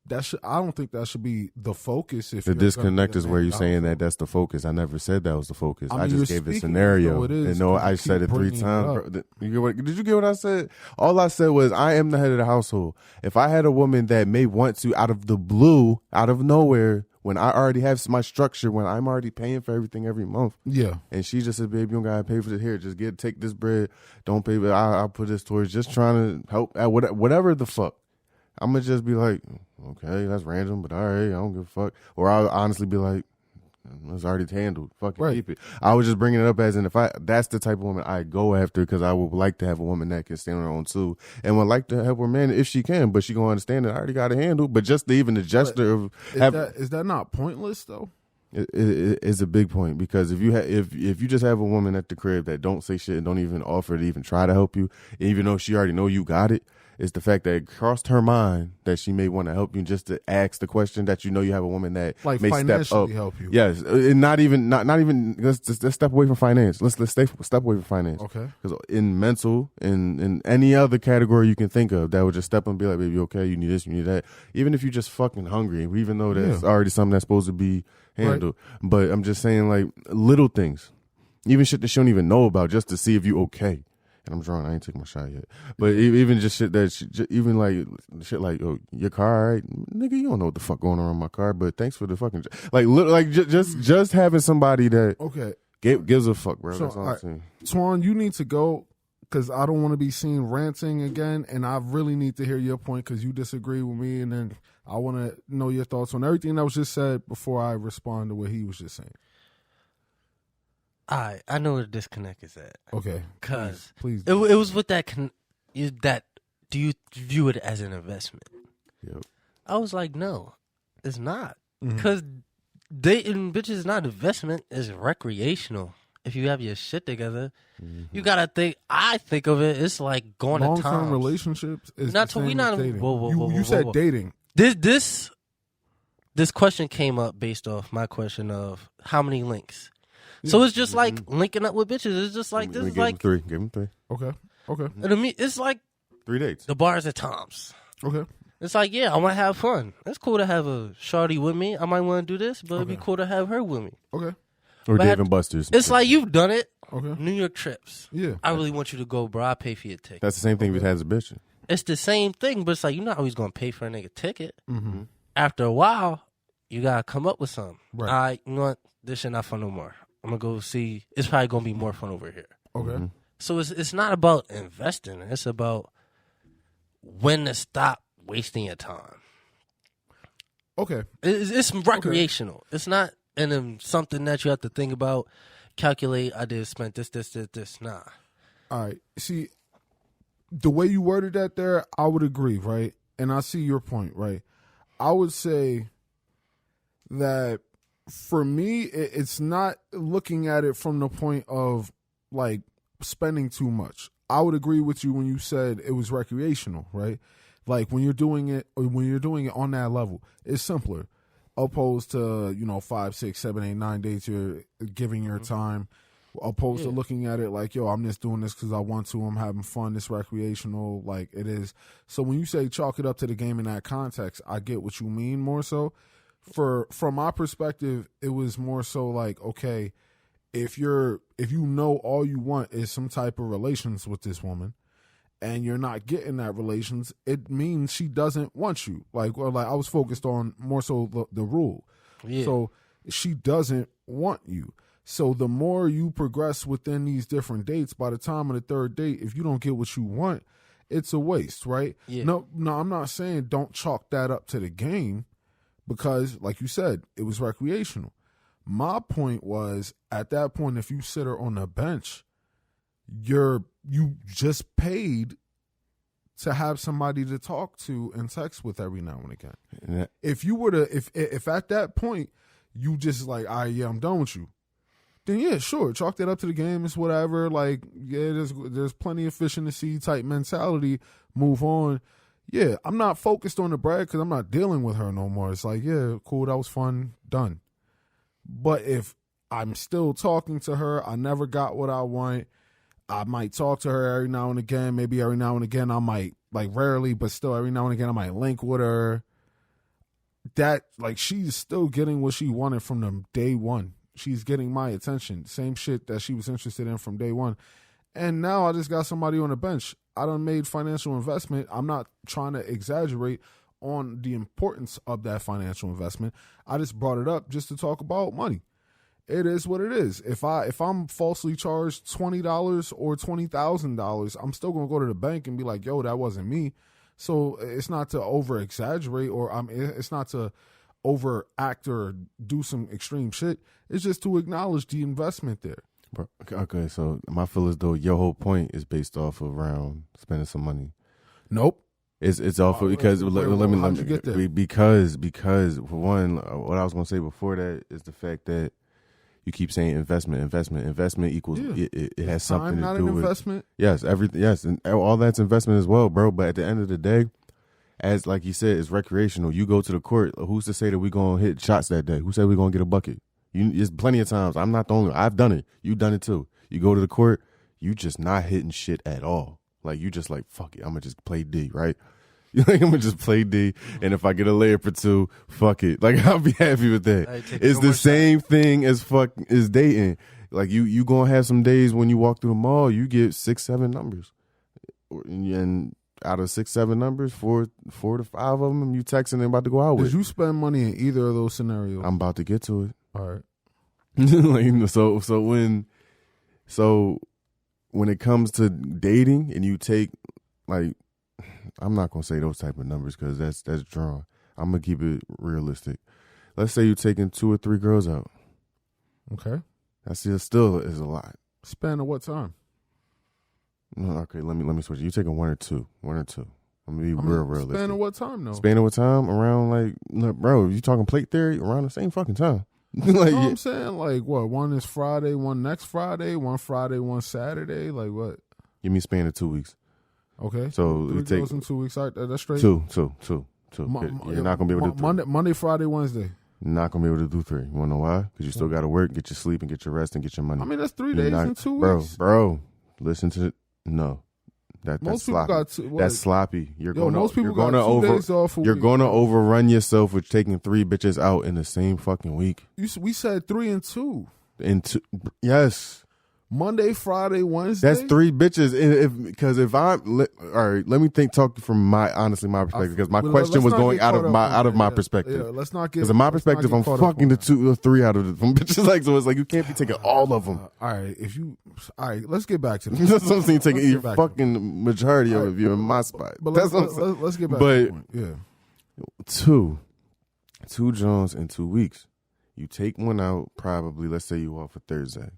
I don't think that should be the focus. If the disconnect is where you're saying that's the focus. I never said that was the focus. I just gave a scenario. I said it 3 times. Did you get what I said? All I said was I am the head of the household. If I had a woman that may want to, out of the blue, out of nowhere, when I already have my structure, when I'm already paying for everything every month, and she just said, "Baby, you don't gotta pay for this. Here, just take this bread. Don't pay, but I'll put this towards just trying to help at whatever the fuck." I'm going to just be like, okay, that's random, but all right, I don't give a fuck. Or I'll honestly be like, it's already handled. Fuck it, keep it. I was just bringing it up as in that's the type of woman I go after, because I would like to have a woman that can stand on her own too, and would like to help her man if she can, but she going to understand that I already got it handled. But just even the gesture of... Is that not pointless though? It's a big point, because if you just have a woman at the crib that don't say shit and don't even offer to even try to help you, even though she already know you got it, it's the fact that it crossed her mind that she may want to help you, just to ask the question that you have a woman that like may step up, help you. Yes, and not even. Let's step away from finance. Let's step away from finance. Okay. Because in mental, in any other category you can think of, that would just step and be like, baby, okay, you need this, you need that. Even if you're just fucking hungry, even though that's already something that's supposed to be handled. Right. But I'm just saying, like, little things, even shit that she don't even know about, just to see if you okay. And I'm drunk. I ain't taking my shot yet. But even just shit even like shit like, oh, your car, all right? Nigga, you don't know what the fuck going on in my car, but thanks for the fucking just having somebody that gives a fuck, bro. That's all I'm saying. Twan, you need to go, because I don't want to be seen ranting again, and I really need to hear your point, because you disagree with me, and then I want to know your thoughts on everything that was just said before I respond to what he was just saying. I know where the disconnect is at. Okay. Because please. It was with that do you view it as an investment? Yep. I was like, no, it's not. Because dating bitches is not investment, it's recreational. if you have your shit together, you gotta think. I think of it. It's like going to long-term Tom's. relationships is Not the to- same we as not- dating. whoa, whoa, whoa, you whoa, said whoa. dating. This question came up based off my question of how many links. So it's just like linking up with bitches. It's just like this We is gave like him 3. Give him 3. Okay. it's like 3 dates. the bars at Tom's. Okay. It's like, yeah, I want to have fun. It's cool to have a shawty with me. I might want to do this, but it'd be cool to have her with me. Okay. Or But Dave and Buster's. It's like you've done it. Okay. New York trips. Yeah. I really want you to go, bro. I pay for your ticket. That's the same thing we had as a bitch. It's the same thing, but it's like you're not always gonna pay for a nigga ticket. Mm-hmm. After a while, you gotta come up with something. Right. All right, you know what? This shit not fun no more. I'm gonna go see. It's probably gonna be more fun over here. Okay. So it's not about investing. It's about when to stop wasting your time. Okay. It's recreational. It's not something that you have to think about, calculate. I did spend this. Nah. All right. See, the way you worded that there, I would agree, right? And I see your point, right? I would say that for me, it's not looking at it from the point of like spending too much. I would agree with you when you said it was recreational, right? Like when you're doing it on that level, it's simpler. Opposed to, 5, 6, 7, 8, 9 dates you're giving your time. Opposed to looking at it like, yo, I'm just doing this because I want to. I'm having fun. It's recreational, like it is. So when you say chalk it up to the game in that context, I get what you mean more so. From my perspective, it was more so like, okay, if you know all you want is some type of relations with this woman, and you're not getting that relations, it means she doesn't want you. Like I was focused on more so the rule. Yeah. So she doesn't want you. So the more you progress within these different dates, by the time of the third date, if you don't get what you want, it's a waste, right? Yeah. No, I'm not saying don't chalk that up to the game because, like you said, it was recreational. My point was, at that point, if you sit her on the bench, you just paid to have somebody to talk to and text with every now and again. Yeah. If you were to, if at that point you just like, yeah, I'm done with you, then yeah, sure, chalk that up to the game. It's whatever. Like, yeah, there's plenty of fish in the sea type mentality. Move on. Yeah, I'm not focused on the brag because I'm not dealing with her no more. It's like, yeah, cool, that was fun, done. But if I'm still talking to her, I never got what I want. I might talk to her every now and again. Maybe every now and again I might, like rarely, but still every now and again I might link with her. That, like, she's still getting what she wanted from the day one. She's getting my attention. Same shit that she was interested in from day one. And now I just got somebody on the bench. I done made financial investment. I'm not trying to exaggerate on the importance of that financial investment. I just brought it up just to talk about money. It is what it is. If I'm falsely charged $20 or $20,000, I'm still gonna go to the bank and be like, yo, that wasn't me. So it's not to over exaggerate it's not to overact or do some extreme shit. It's just to acknowledge the investment there. Bro, okay, so my feel as though your whole point is based off of around spending some money. Nope. It's off of because how'd you get there? Because for one, what I was gonna say before that is the fact that you keep saying investment equals it has something not to do an with investment. Yes, everything. Yes, and all that's investment as well, bro. But at the end of the day, as like you said, it's recreational. You go to the court. Who's to say that we're gonna hit shots that day? Who said we're gonna get a bucket? There's plenty of times. I'm not the only one. I've done it. You've done it too. You go to the court, you just not hitting shit at all. Like you just like, fuck it, I'm gonna just play D, right? You like, I'm gonna just play D, and if I get a layup or two, fuck it. Like I'll be happy with that. It's the same thing as dating. Like you gonna have some days when you walk through the mall, you get 6, 7 numbers, and out of 6, 7 numbers, 4 to 5 of them you texting and about to go out with. Did you spend money in either of those scenarios? I'm about to get to it. All right. Like, so when it comes to dating and you take, like, I'm not gonna say those type of numbers because that's drawn. I'm gonna keep it realistic. Let's say you're taking 2 or 3 girls out. Okay. That still is a lot. Span of what time? No, okay, let me switch it. You taking 1 or 2. I'm gonna be real realistic. Span of what time though? Span of what time? Around like, look, bro, you talking plate theory? Around the same fucking time. You know what I'm saying? Like what? One is Friday, one next Friday, one Saturday. Like what? Give me a span of 2 weeks. Okay. So 3 it take girls in 2 weeks. All right, that's straight. two. You're not gonna be able to do 3. Monday, Friday, Wednesday. Not gonna be able to do 3. You wanna know why? Because you still gotta work, get your sleep, and get your rest, and get your money. I mean, that's 3 days in 2 weeks. Bro, listen to it. No. That's sloppy. That's sloppy. You're gonna overrun yourself with taking 3 bitches out in the same fucking week. We said 3 and 2. Yes. Monday, Friday, Wednesday. That's 3 bitches. Because if I'm all right, let me talk from my perspective. Because my question was going out of my perspective. Yeah, let's not get. Because in my perspective, I'm fucking the 2 or 3 out of them bitches. Like so, it's like you can't be taking all of them. All right, let's get back to this. That's what I'm saying. Taking your fucking majority of you in my spot. But that's let's get back. To the point. Yeah, 2 Jones in 2 weeks. You take one out. Probably, let's say you off for Thursday.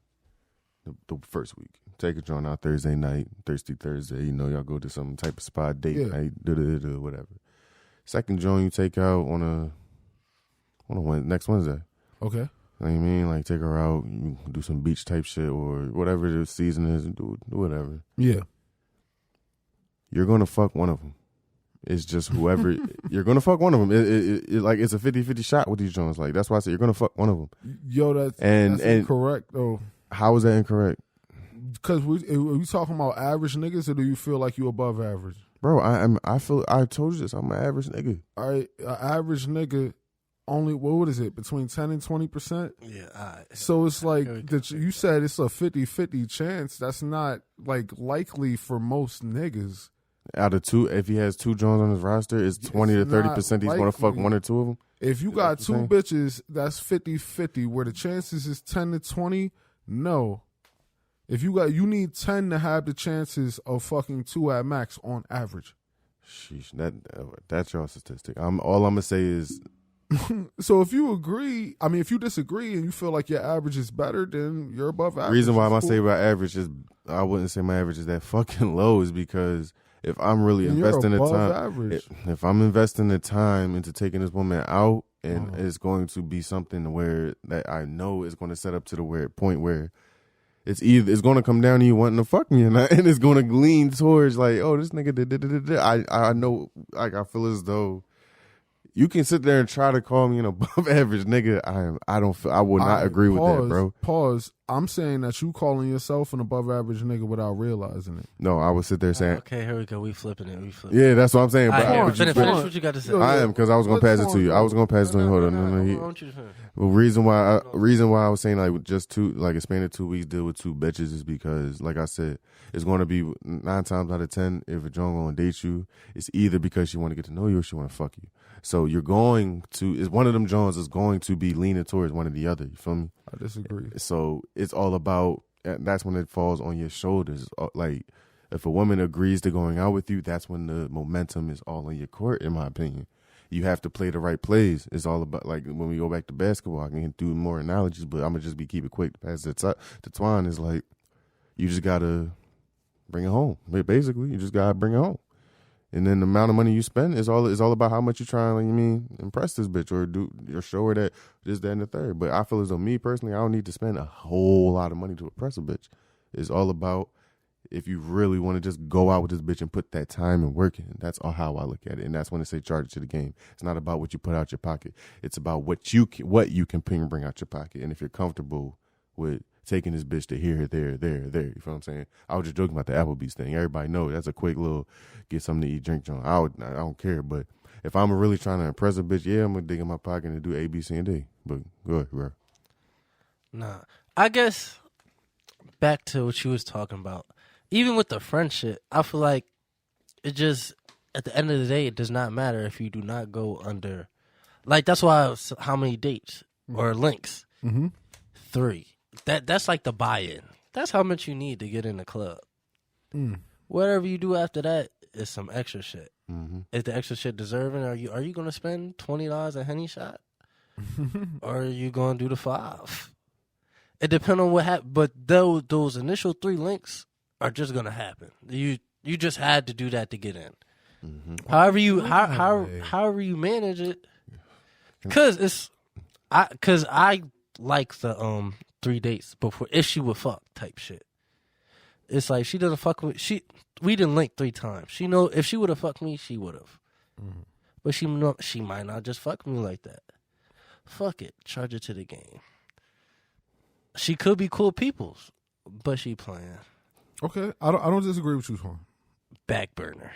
The first week, take a joint out Thursday night, Thirsty Thursday. You know, y'all go to some type of spot date night, whatever. Second joint you take out on next Wednesday. Okay, you know what I mean, like take her out, you do some beach type shit or whatever the season is, and do whatever. Yeah, you're gonna fuck one of them. It's just whoever you're gonna fuck one of them. It like it's a 50-50 shot with these joints. Like that's why I said you're gonna fuck one of them. Yo, that's incorrect though. How is that incorrect? Because are we talking about average niggas, or do you feel like you above average? Bro, I told you this. I'm an average nigga. All right, an average nigga only, what is it, between 10 and 20%? Yeah. So it's like, you said it's a 50-50 chance. That's not like likely for most niggas. Out of 2, if he has 2 Jones on his roster, it's 20 to 30% he's going to fuck 1 or 2 of them? If you got 2 bitches, that's 50-50. Where the chances is 10 to 20, no. If you need 10 to have the chances of fucking 2 at max on average. Sheesh, that's your statistic. All I'm gonna say is. So if you disagree and you feel like your average is better, then you're above average. Reason why I'm gonna say about average is I wouldn't say my average is that fucking low is because if I'm really investing the time, if I'm investing the time into taking this woman out, and it's going to be something where that I know is going to set up to the point where it's going to come down to you wanting to fuck me, and it's going to lean towards like, oh, this nigga did. I know, like I feel as though you can sit there and try to call me an above average nigga. I would not agree with that, bro. Pause. I'm saying that you calling yourself an above average nigga without realizing it. No, I would sit there saying, okay, here we go. We flipping it. Yeah, that's what I'm saying. Finish what you got to say. I am, because I was going to pass it to you. I was going to pass it to you. Hold on. I want you to finish. Well, reason why I was saying like just 2, like expanded 2 weeks deal with 2 bitches is because, like I said, it's going to be 9 times out of 10 if a joint going to date you, it's either because she want to get to know you or she want to fuck you. So you're going to, is one of them Jones is going to be leaning towards one or the other. You feel me? I disagree. So it's all about, that's when it falls on your shoulders. Like if a woman agrees to going out with you, that's when the momentum is all in your court, in my opinion. You have to play the right plays. It's all about, like when we go back to basketball, I can do more analogies, but I'm going to just keep it quick. Pass it to Twan is like, you just got to bring it home. Basically, you just got to bring it home. And then the amount of money you spend is all about how much you try and impress this bitch or show her that this, that, and the third. But I feel as though me personally, I don't need to spend a whole lot of money to impress a bitch. It's all about if you really want to just go out with this bitch and put that time and work in. That's all how I look at it. And that's when they say charge it to the game. It's not about what you put out your pocket. It's about what you can bring out your pocket. And if you're comfortable with taking this bitch to here, there. You feel what I'm saying? I was just joking about the Applebee's thing. Everybody knows that's a quick little get something to eat, drink, John. I don't care. But if I'm really trying to impress a bitch, yeah, I'm going to dig in my pocket and do A, B, C, and D. But go ahead, bro. Nah. I guess back to what you was talking about. Even with the friend shit, I feel like it just, at the end of the day, it does not matter if you do not go under. Like, that's why how many dates or links? 3. That's like the buy-in. That's how much you need to get in the club. Whatever you do after that is some extra shit. Is the extra shit deserving? Are you going to spend $20 a Henny shot? Or are you going to do the 5? It depends on what happens. But those initial 3 links are just going to happen. You just had to do that to get in. However you manage it. Because I like the 3 dates before if she would fuck type shit. It's like she doesn't fuck with we didn't link 3 times. She know if she would have fucked me, she would have. Mm-hmm. But she might not just fuck me like that. Fuck it, charge it to the game. She could be cool peoples, but she playing. Okay, I don't disagree with you, Sean. Back burner.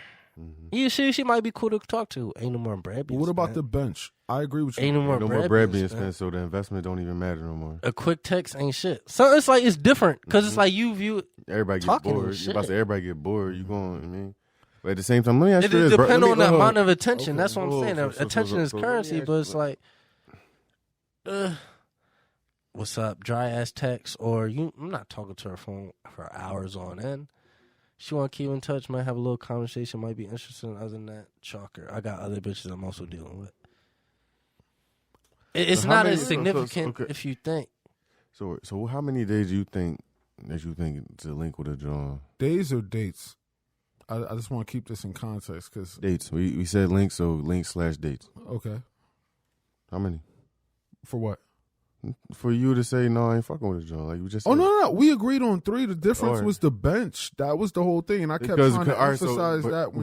You see, she might be cool to talk to. Ain't no more bread. But what about the bench? I agree with you. Ain't no more bread being spent, so the investment don't even matter no more. A quick text ain't shit. So it's like it's different because it's like you view everybody get talking bored. and shit. You about to say everybody get bored. You going? I mean, but at the same time, let me ask it you this, bro. depends on the hold amount of attention. Okay, That's what I'm saying. Attention is currency, but it's like, what's up? Dry ass text, or I'm not talking to her phone for hours on end. She want to keep in touch, might have a little conversation, might be interesting. Other than that, chalker. I got other bitches I'm also dealing with. It's not as significant if you think. So how many days do you think to link with a John? Days or dates? I just want to keep this in context because dates. We said link, so link/dates. Okay. How many? For what? For you to say no, I ain't fucking with a John. Like you just. Oh no, we agreed on 3. The difference was the bench. That was the whole thing, and I kept trying to emphasize that.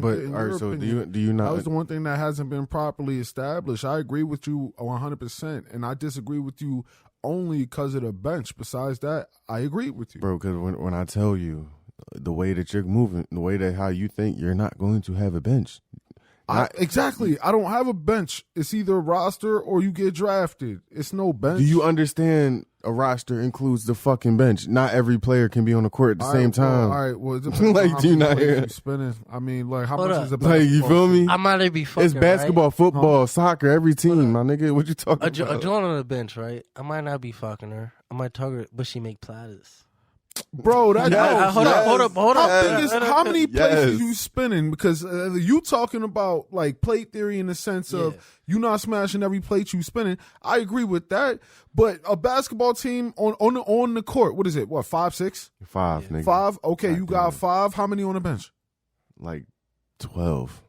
Do you not? That was the one thing that hasn't been properly established. I agree with you 100%, and I disagree with you only because of the bench. Besides that, I agree with you, bro. Because when I tell you the way that you're moving, the way that how you think, you're not going to have a bench. Exactly. I don't have a bench. It's either a roster or you get drafted. It's no bench. Do you understand a roster includes the fucking bench? Not every player can be on the court at the same time. All right. Well, like, do you not hear? Spinning. I mean, like, how much is a basketball? Like, you feel me? I might be fucking. It's basketball, right? football, soccer, every team, my nigga. What you talking about? A joint on the bench, right? I might not be fucking her. I might talk her, but she make platters. Bro, that hold up. How many places you spinning? Because you talking about like plate theory in the sense of you not smashing every plate you spinning. I agree with that. But a basketball team on the court, what is it? What 5, 6? 5, nigga. 5. Okay, you got 5. How many on the bench? Like 12.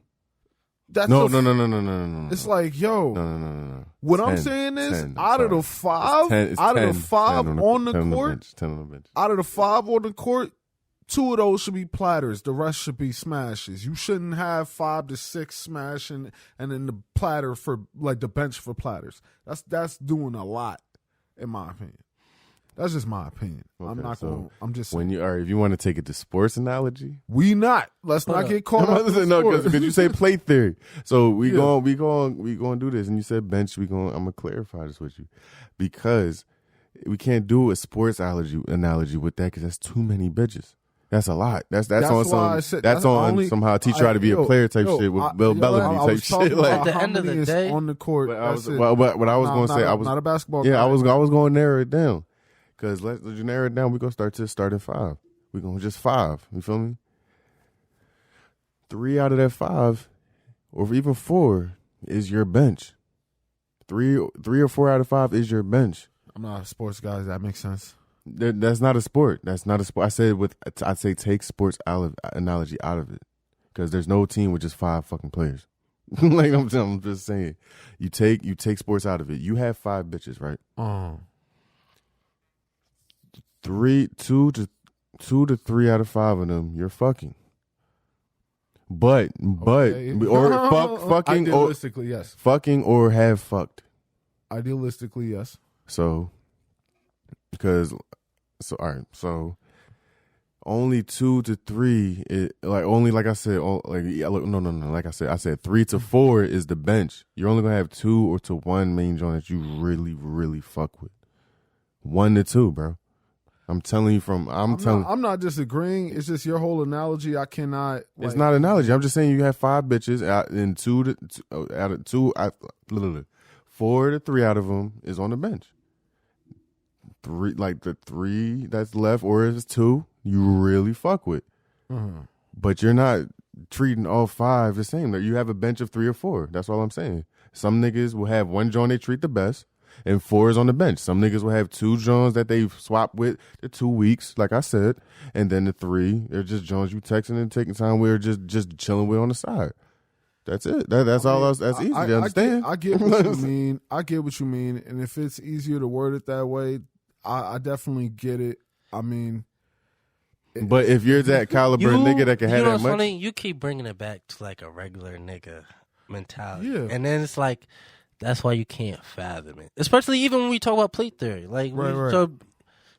That's no. It's like, yo. No. What 10, I'm saying is, 10, out of the 5, out of the 5 on the court, 10 on the bench. Out of the 5 on the court, 2 of those should be platters. The rest should be smashes. You shouldn't have 5 to 6 smashing and then the platter for like the bench for platters. That's doing a lot, in my opinion. That's just my opinion. Okay, I'm not going. I'm just saying. If you want to take it to sports analogy, let's not get caught up. No, because you say plate theory. So we going to do this, and you said bench. I'm gonna clarify this with you because we can't do a sports analogy with that because that's too many bitches. That's a lot. That's on some. That's on somehow teach you how to be a player type shit with Bill Bellamy type shit. Like at the end of the day on the court. What I was going to say, I was not a basketball. Yeah, I was going to narrow it down. Because let's narrow it down. We're going to start at 5. We're going to just 5. You feel me? 3 out of that 5, or even 4, is your bench. 3 or 4 out of 5 is your bench. I'm not a sports guy. Does that make sense? That's not a sport. That's not a sport. I say take sports analogy out of it. Because there's no team with just 5 fucking players. Like I'm just saying. You take sports out of it. You have 5 bitches, right? 2 to 3 out of 5 of them, you're fucking. Fucking idealistically, yes. Fucking or have fucked. Idealistically, yes. So only 2 to 3, like I said 3 to 4 is the bench. You're only gonna have 2 or to 1 main joint that you really, really fuck with. 1 to 2, bro. I'm telling you I'm not disagreeing. It's just your whole analogy. I cannot. It's not an analogy. I'm just saying you have 5 bitches and 4 to 3 out of them is on the bench. 3, like the 3 that's left, or if it's 2, you really fuck with. Mm-hmm. But you're not treating all 5 the same. You have a bench of 3 or 4. That's all I'm saying. Some niggas will have 1 joint they treat the best, and 4 is on the bench. Some niggas will have 2 Jones that they swap with the 2 weeks, like I said, and then the 3, they're just Jones you texting and taking time with, or just chilling with on the side. That's it. That's all else. That's easy to understand. I get what you mean. I get what you mean. And if it's easier to word it that way, I definitely get it. I mean, but if you're that caliber nigga that can have that much, funny? You keep bringing it back to like a regular nigga mentality, Yeah. and then it's like that's why you can't fathom it. Especially even when we talk about plate theory, like so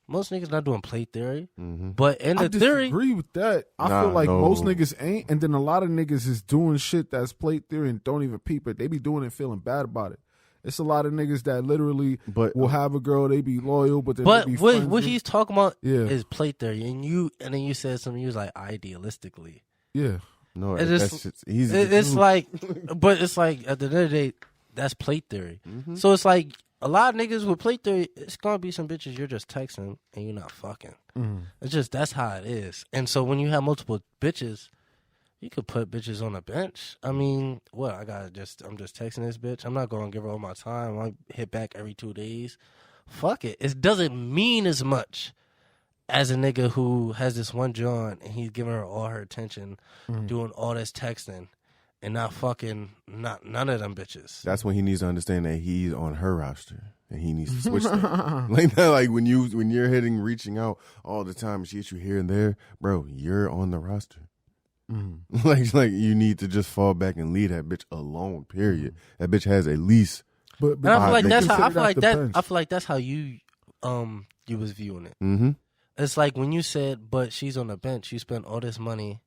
most niggas not doing plate theory, but in the theory, I disagree with that. I feel like most niggas ain't, and then a lot of niggas is doing shit that's plate theory and don't even peep it. They be doing it feeling bad about it. It's a lot of niggas that literally will have a girl, they be loyal, but then they be what he's talking about is plate theory, and then you said something. You was like idealistically, yeah. No, it's easy. It's like, but it's like at the end of the day, that's plate theory. So it's like a lot of niggas with plate theory. It's gonna be some bitches you're just texting and you're not fucking. It's just that's how it is. And so when you have multiple bitches, you could put bitches on a bench. I mean, what I'm just texting this bitch. I'm not gonna give her all my time. I hit back every 2 days. Fuck it. It doesn't mean as much as a nigga who has this one John and he's giving her all her attention, doing all this texting, and not fucking none of them bitches. That's when he needs to understand that he's on her roster and he needs to switch that. Like that, like when you're reaching out all the time and she hits you here and there, bro, you're on the roster. Like you need to just fall back and leave that bitch alone. Period. That bitch has at least. But I feel like that's how I feel like that's how you was viewing it. It's like when you said, "But she's on the bench." You spent all this money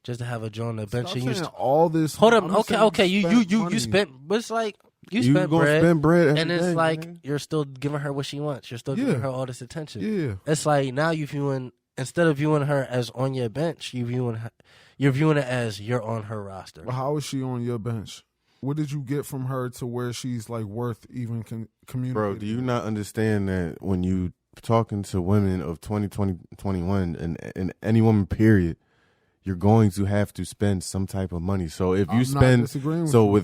just to have her join the bench. And all this. Hold up, okay. You spent, but it's like you spent bread, and it's like you're still giving her what she wants. You're still giving her all this attention. Yeah, it's like now instead of viewing her as on your bench, you're viewing it as you're on her roster. Well, how is she on your bench? What did you get from her to where she's like worth even communicating? Bro, do you not understand that when you talking to women of 2020, 21, and any woman, period, you're going to have to spend some type of money. So if you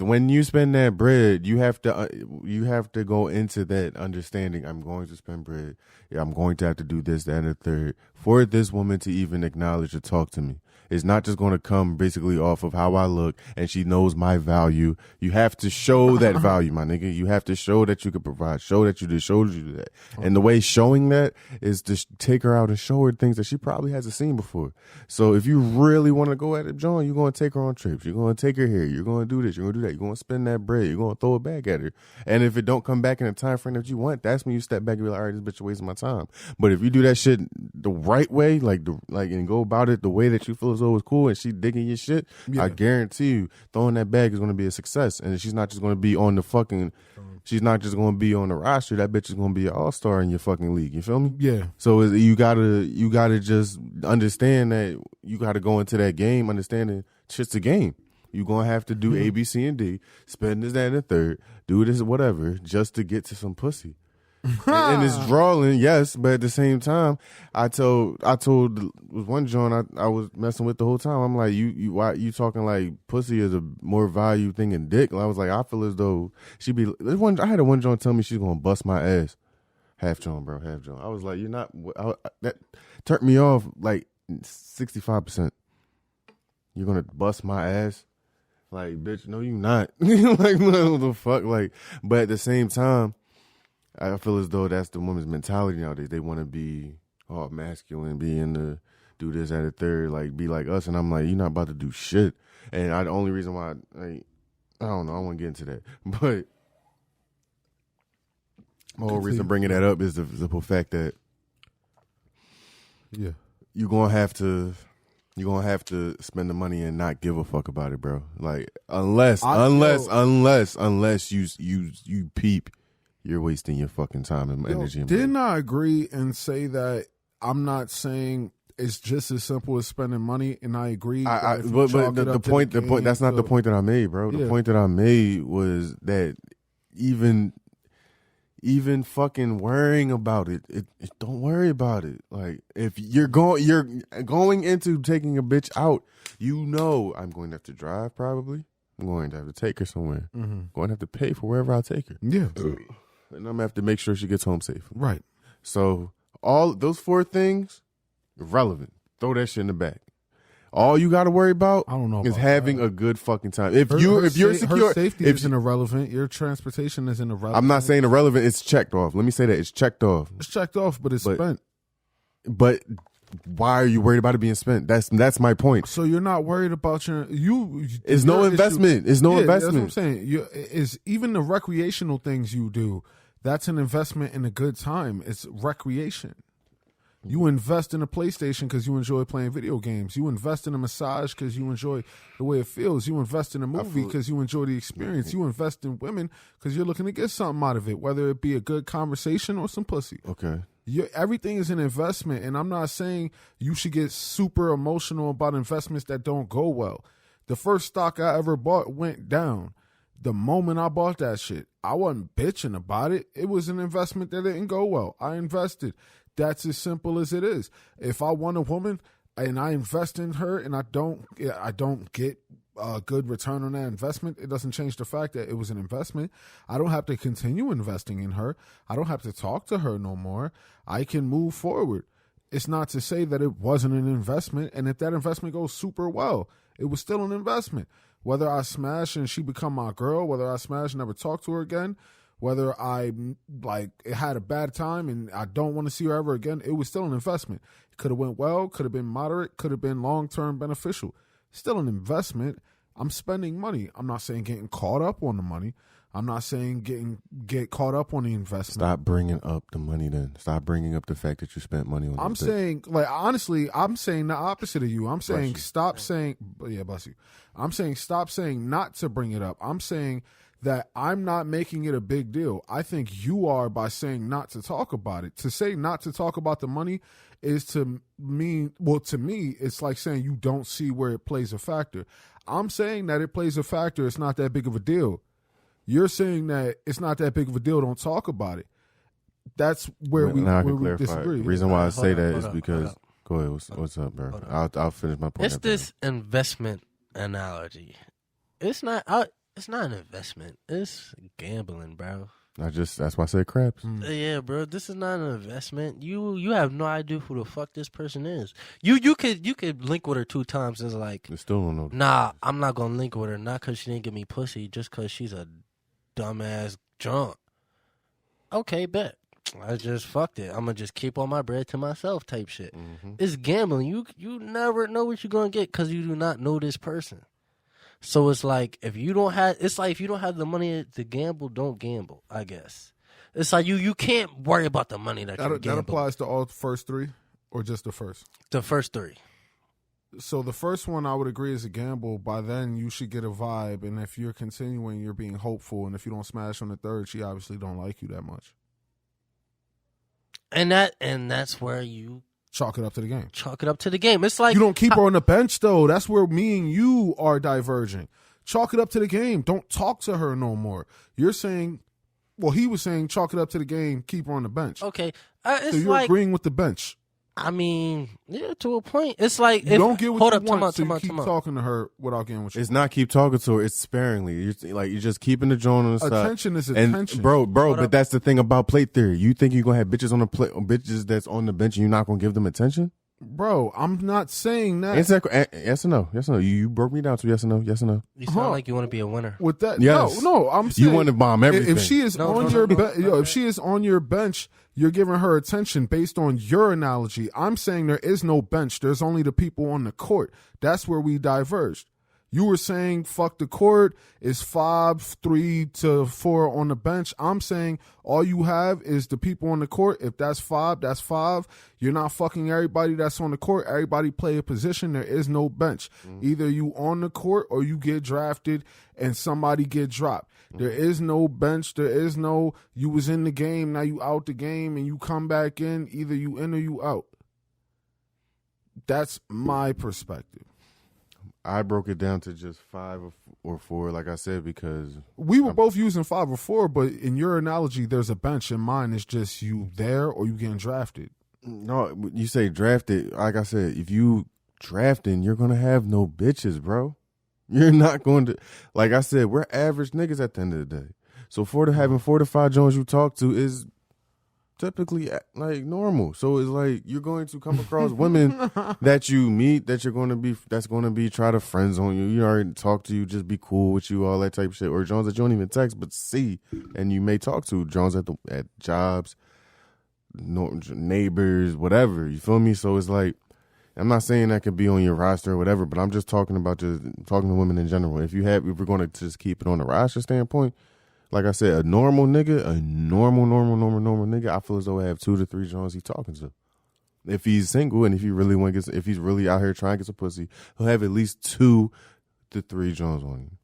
when you spend that bread, you have to go into that understanding. I'm going to spend bread. Yeah, I'm going to have to do this, that, and the third for this woman to even acknowledge or talk to me. It's not just going to come basically off of how I look and she knows my value. You have to show that value, my nigga. You have to show that you can provide, show that you did, show that you do that. And the way showing that is to take her out and show her things that she probably hasn't seen before. So if you really want to go at it, John, you're going to take her on trips. You're going to take her here. You're going to do this. You're going to do that. You're going to spend that bread. You're going to throw it back at her. And if it don't come back in the time frame that you want, that's when you step back and be like, all right, this bitch is wasting my time. But if you do that shit the right way, and go about it the way that you feel as though it's cool and she digging your shit, I guarantee you throwing that bag is going to be a success. And she's not just going to be on she's not just going to be on the roster. That bitch is going to be an all-star in your fucking league. You feel me? Yeah. So you gotta just understand that you got to go into that game understanding shit's a game. You're going to have to do A, B, C, and D, spend this, that, and the third, do this, whatever, just to get to some pussy. and it's drawing, yes, but at the same time, I told was one John I was messing with the whole time. I'm like, why you talking like pussy is a more value thing than dick? And I was like, I feel as though I had a one John tell me she's gonna bust my ass. Half John, bro, half John. I was like, you're not. That turned me off like 65%. You're gonna bust my ass. Like, bitch, no, you not. Like, what the fuck? Like, but at the same time, I feel as though that's the woman's mentality nowadays. They want to be all masculine, be in the do this at a third, like be like us. And I'm like, you're not about to do shit. And the only reason why, I don't know, I won't get into that. But my whole reason bringing that up is the simple fact that you're gonna have to spend the money and not give a fuck about it, bro. Like unless you peep. You're wasting your fucking time and energy. Didn't I agree and say that I'm not saying it's just as simple as spending money? And I agree. But the point, that's not the point that I made, bro. The point that I made was that even fucking worrying about it, don't worry about it. Like if you're going into taking a bitch out, I'm going to have to drive probably. I'm going to have to take her somewhere. I'm going to have to pay for wherever I take her. Yeah. And I'm going to have to make sure she gets home safe. Right. So all those 4 things, irrelevant. Throw that shit in the back. All you got to worry about I don't know is about having that. a good fucking time. If Her you're her secure, safety isn't irrelevant. Your transportation isn't irrelevant. I'm not saying irrelevant. It's checked off. Let me say that it's checked off. It's checked off, but it's spent. But why are you worried about it being spent? That's my point. So you're not worried about It's no investment. It's no investment. That's what I'm saying. Is even the recreational things you do. That's an investment in a good time. It's recreation. You invest in a PlayStation because you enjoy playing video games. You invest in a massage because you enjoy the way it feels. You invest in a movie because you enjoy the experience. You invest in women because you're looking to get something out of it, whether it be a good conversation or some pussy. Okay. Everything is an investment, and I'm not saying you should get super emotional about investments that don't go well. The first stock I ever bought went down. The moment I bought that shit, I wasn't bitching about it. It was an investment that didn't go well. I invested. That's as simple as it is. If I want a woman and I invest in her and I don't get a good return on that investment, it doesn't change the fact that it was an investment. I don't have to continue investing in her. I don't have to talk to her no more. I can move forward. It's not to say that it wasn't an investment, and if that investment goes super well, it was still an investment. Whether I smash and she become my girl, whether I smash and never talk to her again, whether I had a bad time and I don't want to see her ever again, it was still an investment. It could have went well, could have been moderate, could have been long-term beneficial. Still an investment. I'm spending money. I'm not saying getting caught up on the money. I'm not saying get caught up on the investment. Stop bringing up the money then. Stop bringing up the fact that you spent money on I'm this saying, honestly, I'm saying the opposite of you. I'm saying stop saying, bless you. I'm saying stop saying not to bring it up. I'm saying that I'm not making it a big deal. I think you are by saying not to talk about it. To say not to talk about the money is to me, it's like saying you don't see where it plays a factor. I'm saying that it plays a factor. It's not that big of a deal. You're saying that it's not that big of a deal. Don't talk about it. That's where we disagree. The reason why I say that is because go ahead. What's up, bro? I'll finish my point. It's this investment analogy. It's not an investment. It's gambling, bro. That's why I said craps. Yeah, bro. This is not an investment. You have no idea who the fuck this person is. You could link with her 2 times and it's like, You still don't know. nah, I'm not gonna link with her. Not because she didn't give me pussy, just because she's a dumbass drunk. Okay, bet. I just fucked it. I'm gonna just keep all my bread to myself type shit. Mm-hmm. It's gambling. You never know what you're gonna get because you do not know this person. So it's like if you don't have the money to gamble, don't gamble. I guess it's like you can't worry about the money that you gamble. That applies to all first 3, or just the first. The first 3. So the first one I would agree is a gamble. By then you should get a vibe, and if you're continuing, you're being hopeful. And if you don't smash on the third, she obviously don't like you that much. And that's where you chalk it up to the game. Chalk it up to the game. It's like you don't keep her on the bench though. That's where me and you are diverging. Chalk it up to the game. Don't talk to her no more. You're saying, well, he was saying chalk it up to the game. Keep her on the bench. Okay, so you're agreeing with the bench. I mean, yeah, to a point. It's like you don't get what you want, so you keep talking talking to her without getting what you want. It's not keep talking to her. It's sparingly. You're just keeping the joint on the side. Attention is attention. And bro, but that's the thing about plate theory. You think you're gonna have bitches on the bitches that's on the bench and you're not gonna give them attention? Bro, I'm not saying that. Answer that, yes or no? Yes or no? You broke me down to yes or no? Yes or no? You sound like you want to be a winner. With that, yes. No, I'm saying you want to bomb everything. If she is if she is on your bench, you're giving her attention based on your analogy. I'm saying there is no bench. There's only the people on the court. That's where we diverged. You were saying fuck the court is 5, 3 to 4 on the bench. I'm saying all you have is the people on the court. If that's 5, that's 5. You're not fucking everybody that's on the court. Everybody play a position. There is no bench. Either you on the court or you get drafted and somebody get dropped. There is no bench. There is no you was in the game, now you out the game and you come back in. Either you in or you out. That's my perspective. I broke it down to just 5 or 4, like I said, because we were both using 5 or 4, but in your analogy, there's a bench. In mine, it's just you there or you getting drafted. No, you say drafted. Like I said, if you drafting, you're gonna have no bitches, bro. You're not going to. Like I said, we're average niggas at the end of the day. So having 4 to 5 Jones you talk to is typically like normal. So it's like you're going to come across women that you meet that's going to be try to friends on you. You already talk to you, just be cool with you, all that type of shit. Or Jones that you don't even text but see, and you may talk to Jones at jobs, neighbors, whatever. You feel me? So it's like, I'm not saying that could be on your roster or whatever, but I'm just talking about just talking to women in general. If we're going to just keep it on the roster standpoint, like I said, a normal nigga, normal nigga, I feel as though I have 2 to 3 Jones he's talking to. If he's single and if he's really out here trying to get some pussy, he'll have at least 2 to 3 Jones on him.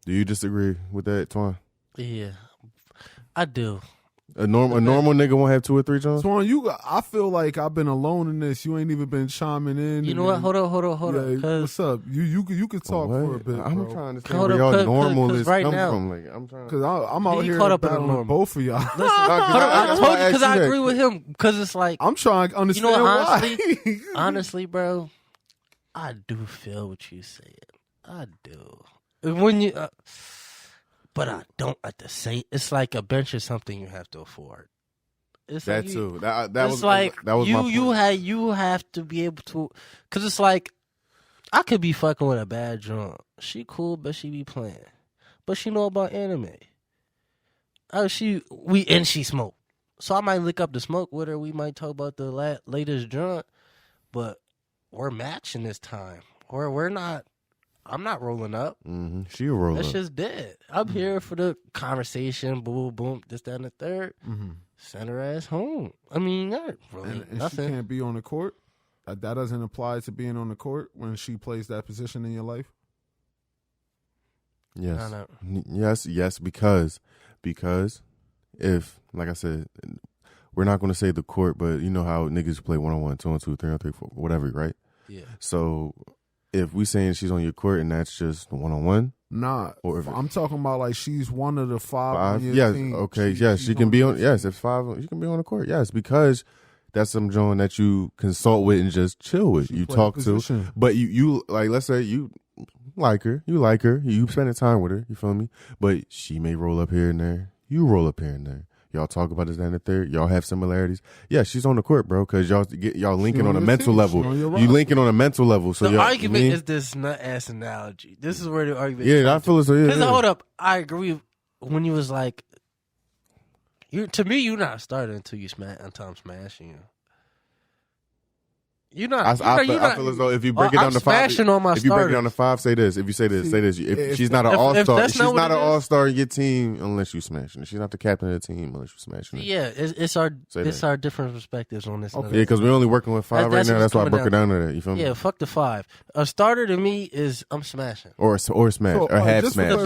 Do you disagree with that, Twan? Yeah, I do. A normal nigga won't have 2 or 3 Jones? Twan, I feel like I've been alone in this. You ain't even been chiming in. You know what? Hold on. What's up? You could talk for a bit. I'm bro. trying to see where y'all normal is right now. From. Like, I'm trying. Because I'm out here caught up in battling both of y'all. I told you because I agree with him. Because it's like I'm trying to understand honestly, why. honestly, bro, I do feel what you saying. I do. When you, but I don't at the same. It's like a bench is something you have to afford. It's that like too. That was like that was my point. You have to be able to, because it's like I could be fucking with a bad drunk. She cool, but she be playing, but she know about anime. She smoke, so I might lick up the smoke with her. We might talk about the latest drunk, but we're matching this time, or we're not. I'm not rolling up. Mm-hmm. She roll That's up. just dead. I'm here for the conversation. Boom, boom. This, that, and the third. Mm-hmm. Send her ass home. I mean, not really And nothing. she can't be on the court. That doesn't apply to being on the court when she plays that position in your life. Yes, yes. Because if, like I said, we're not going to say the court, but you know how niggas play 1-on-1, 2-on-2, 3-on-3, 4, whatever, right? Yeah. So if we saying she's on your court and that's just 1-on-1, nah. Or if I'm talking about like she's one of the 5 on your yes, team. okay, yes, she can be on. Yes, if 5, she can be on the court. Yes, because that's some joint that you consult with and just chill with. You talk to, but you like, let's say you like her, you spending time with her. You feel me? But she may roll up here and there. You roll up here and there. Y'all talk about this, that, and the third. Y'all have similarities. Yeah, she's on the court, bro, because y'all linking on a mental level. You linking on a mental level. So the argument is this nut ass analogy. This is where the argument. Yeah, I feel as though. Yeah. Hold up, I agree. When you was like, to me, you're not starting until I'm smashing you. You're not. I feel as though if you break it down to 5, smashing on my if you break it down to 5, say this. If you say this, say this. If she's not an all-star, she's not an all-star in your team unless you smashing her. She's not the captain of the team unless you smashing her. Yeah, it's our different perspectives on this. Okay. Yeah, because we're only working with 5 right now. That's why I broke it down to that. You feel me? Yeah, fuck the 5. A starter to me is I'm smashing or smash or half smash or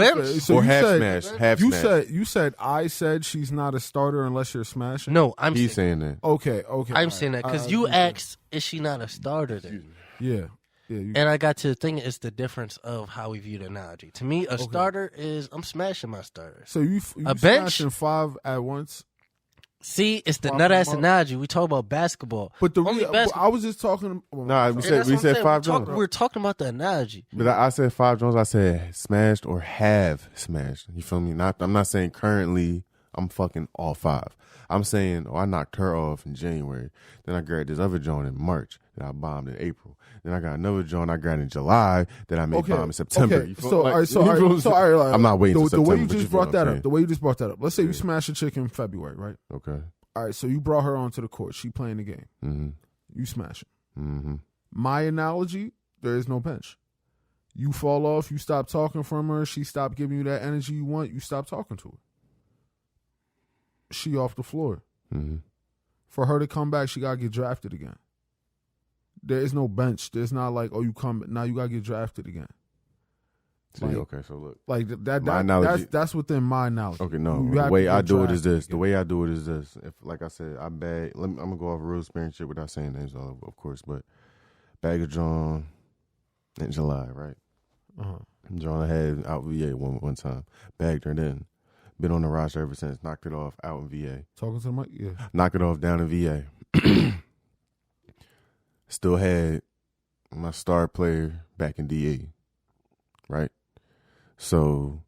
half smash. Half smash. You said I said she's not a starter unless you're smashing. No, he's saying that. Okay. I'm saying that because you asked, is she not a starter then? Yeah. And I got to think it's the difference of how we view the analogy. To me, a starter is I'm smashing my starter. So you a bench smashing 5 at once. See, it's the nut ass analogy. We talk about basketball, but I was just talking. We said 5 Jones. We're talking about the analogy. But I said 5 Jones. I said smashed or have smashed. You feel me? I'm not saying currently I'm fucking all 5. I'm saying, I knocked her off in January. Then I grabbed this other joint in March. Then I bombed in April. Then I got another joint I grabbed in July. Then I made bomb in September. Okay. So I'm not waiting for September. The way you just brought that up. Let's say you smashed a chick in February, right? Okay. All right. So you brought her onto the court. She playing the game. Mm-hmm. You smash it. Mm-hmm. My analogy, there is no bench. You fall off. You stop talking from her. She stopped giving you that energy you want. You stop talking to her. She off the floor. Mm-hmm. For her to come back, she got to get drafted again. There is no bench. There's not like, you come now, you got to get drafted again. See, okay, so look. Like that's within my knowledge. Okay, no. The way I do it is this. The way I do it is this. If, like I said, I'm going to go off real experience shit without saying names, of course, but bag of John in July, right? Uh-huh. John had out VA one time. Bagged her then. Been on the roster ever since. Knocked it off out in VA. Talking to the mic? Yeah. Knocked it off down in VA. Still had my star player back in DA. Right? So,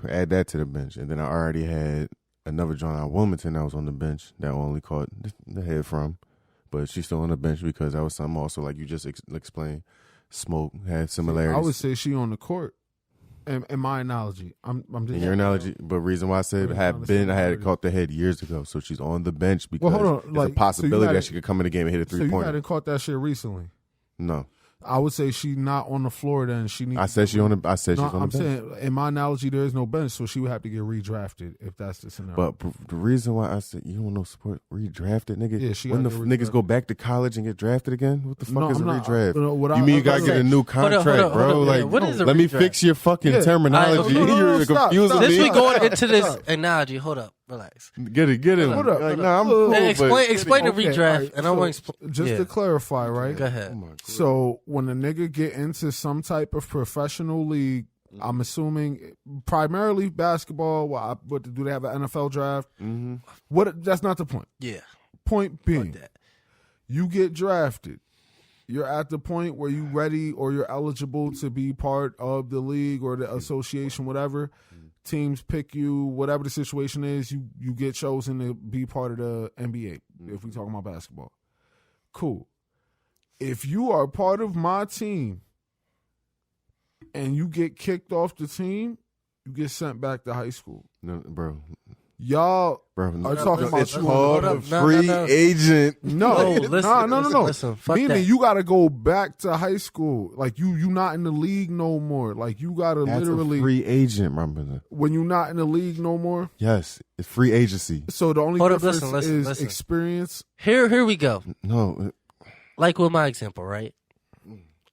add that to the bench. And then I already had another joint out Wilmington that was on the bench that only caught the head from, but she's still on the bench because that was something also like you just explained. Smoke had similarities. I would say she on the court. In my analogy, I'm just in your analogy, but reason why I said I had caught the head years ago, so she's on the bench because there's a possibility that she could come in the game and hit a 3-pointer. So you hadn't caught that shit recently? No. I would say she's not on the floor. Then she needs. I said she's on the bench. I'm saying in my analogy there is no bench, so she would have to get redrafted if that's the scenario. But the reason why I said you don't know support redrafted, nigga. Yeah, she when the niggas go back to college and get drafted again, what the fuck is a redraft? You mean you gotta get a new contract, bro? Like, what is a let me fix your fucking terminology. You're confusing me. Since we going into this analogy, hold up. Relax. Get it. Hold up. Like, nah, I'm cool. Explain the redraft, right, and I want to explain. Just to clarify, right? Go ahead. So when a nigga get into some type of professional league, I'm assuming primarily basketball. But do they have an NFL draft? Mm-hmm. What? That's not the point. Yeah. Point being, you get drafted. You're at the point where you ready or you're eligible to be part of the league or the association, whatever. Teams pick you, whatever the situation is, you get chosen to be part of the NBA, if we talking about basketball. Cool. If you are part of my team and you get kicked off the team, you get sent back to high school. No, bro. Y'all are talking about it's called a free agent. No. Listen, fuck meaning that. you got to go back to high school. Like you not in the league no more. Like you got to literally a free agent, my brother. When you're not in the league no more. Yes, it's free agency. So the only difference is experience. Here we go. No, like with my example, right?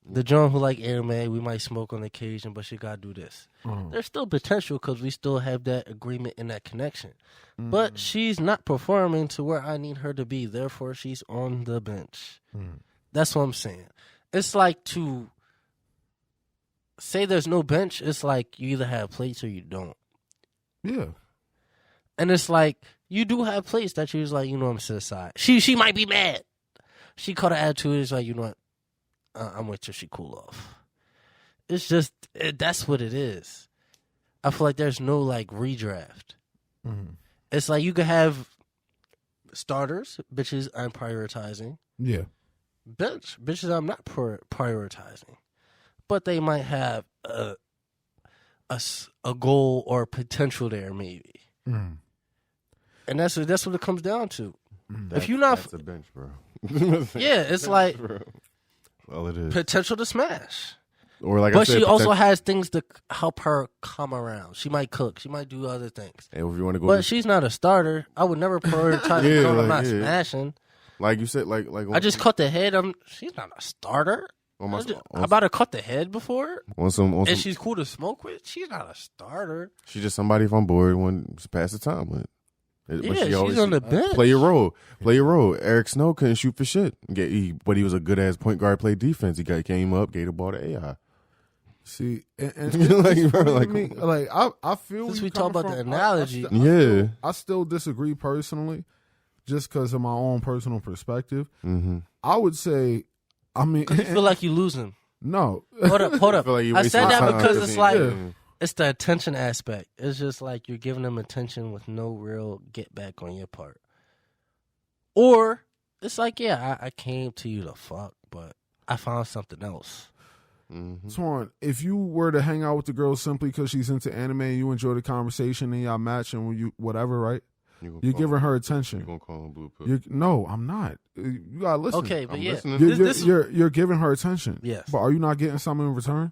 The John who like anime, we might smoke on occasion, but she gotta do this. There's still potential because we still have that agreement and that connection. But she's not performing to where I need her to be. Therefore, she's on the bench. That's what I'm saying. It's like to say there's no bench. It's like you either have plates or you don't. Yeah. And it's like you do have plates that you're like, you know, I'm set aside. She might be mad. She caught an attitude. It's like, you know what? I'm waiting till she cool off. It's just, that's what it is. I feel like there's no, like, redraft. It's like you could have starters, bitches I'm prioritizing. Yeah. Bench, bitches I'm not prioritizing. But they might have a goal or potential there, maybe. And that's what it comes down to. If you're not... That's a bench, bro. Yeah, it's like... Bro. All it is. Potential to smash. Or like but she also has things to help her come around. She might cook. She might do other things. Hey, if you want to go, but she's not a starter. I would never prioritize I'm not smashing. Like you said, like I just cut the head. She's not a starter. I'm about to cut the head before. And she's cool to smoke with. She's not a starter. She's just somebody if I'm bored when to pass the time with. But she's on the bench. Play your role. Eric Snow couldn't shoot for shit. But he was a good ass point guard. Played defense. He came up, gave the ball to AI. See, and I feel since we talk about the analogy, I still disagree personally, just because of my own personal perspective. I would say, I mean, you feel like you're losing. No, hold up. I said that because it's like. Yeah. It's the attention aspect. It's just like you're giving them attention with no real get back on your part. Or it's like, yeah, I came to you to fuck, but I found something else. Swan, if you were to hang out with the girl simply because she's into anime and you enjoy the conversation and y'all match and you whatever, right? You're giving her attention. You're gonna call him blue pill. No, I'm not. You gotta listen. Okay, but you're giving her attention. Yes. But are you not getting something in return?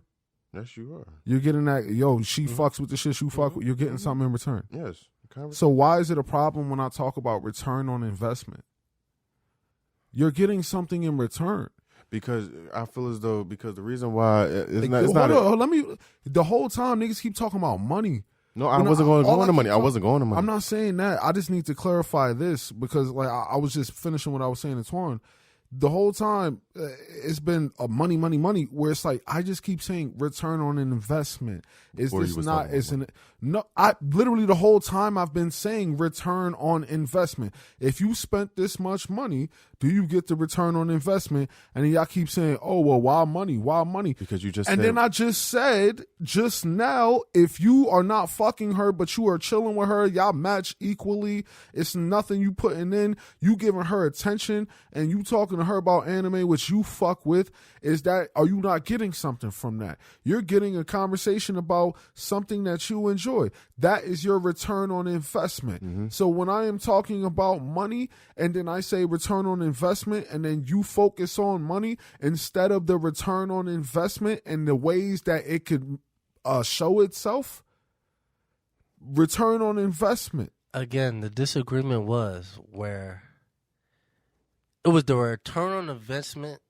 Yes, you are. You're getting that, she fucks with the shit you fuck with. You're getting something in return. Yes. So why is it a problem when I talk about return on investment? You're getting something in return. Because I feel as though, because the reason why, the whole time niggas keep talking about money. No, I wasn't going to money. I wasn't going to money. I'm not saying that. I just need to clarify this because like I was just finishing what I was saying to Twan. the whole time it's been a money, where it's like I just keep saying return on an investment. Is Before this you was not? talking Is about an no? I literally the whole time I've been saying return on investment. If you spent this much money, do you get the return on investment? And then y'all keep saying, oh well, why money? Why money? Because you just and said, then I just said just now, if you are not fucking her, but you are chilling with her, y'all match equally. It's nothing you putting in. You giving her attention and you talking to her about anime, which you fuck with. Are you not getting something from that? You're getting a conversation about something that you enjoy. That is your return on investment. Mm-hmm. So when I am talking about money and then I say return on investment and then you focus on money instead of the return on investment and the ways that it could show itself, return on investment. Again, the disagreement was where it was the return on investment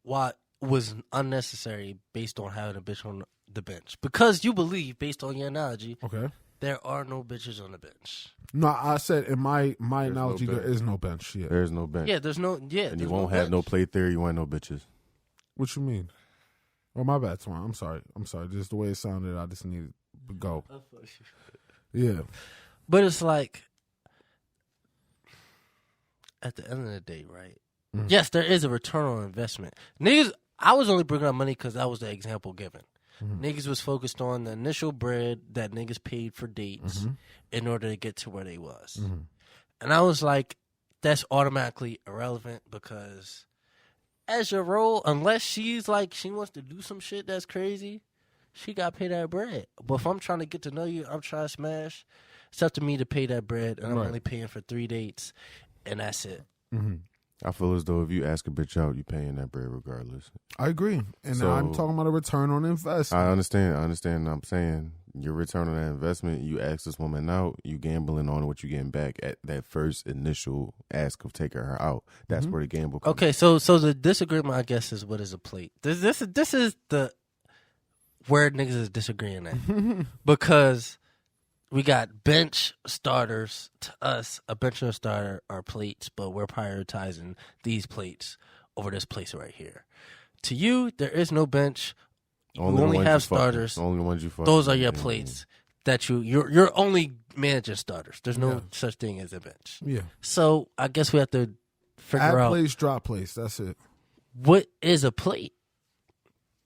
what was unnecessary based on having a bitch on the bench. Because you believe, based on your analogy, Okay. there are no bitches on the bench. No, I said in my analogy, no there is no bench. Yeah. there's no bench. Yeah, there's no. Yeah, and there's you won't have bench. no play theory. You ain't no bitches. What you mean? Oh, my bad, Twan. I'm sorry. Just the way it sounded, I just needed to go. Yeah. But it's like, at the end of the day, right? Mm. Yes, there is a return on investment. Niggas, I was only bringing up money because that was the example given. Mm-hmm. Niggas was focused on the initial bread that niggas paid for dates in order to get to where they was. Mm-hmm. And I was like, that's automatically irrelevant because as your role, unless she's like, she wants to do some shit that's crazy, she got to pay that bread. But if I'm trying to get to know you, I'm trying to smash, it's up to me to pay that bread, and I'm Right. only paying for 3 dates, and that's it. Mm-hmm. I feel as though if you ask a bitch out, you paying that bread regardless. I agree. And So- I'm talking about a return on investment. I understand. I'm saying your return on that investment, you ask this woman out, you gambling on what you getting back at that first initial ask of taking her out. That's where the gamble comes. Okay, so the disagreement, I guess, is what is a plate. This is the where niggas is disagreeing at because we got bench starters. To us, a bench and a starter are plates, but we're prioritizing these plates over this place right here. To you, there is no bench. You the only ones have you fucking- starters. Only the ones you fucking. Those are your Yeah. plates that you're only managing starters. There's no Yeah. such thing as a bench. Yeah. So I guess we have to figure Add out place, drop place. That's it. what is a plate.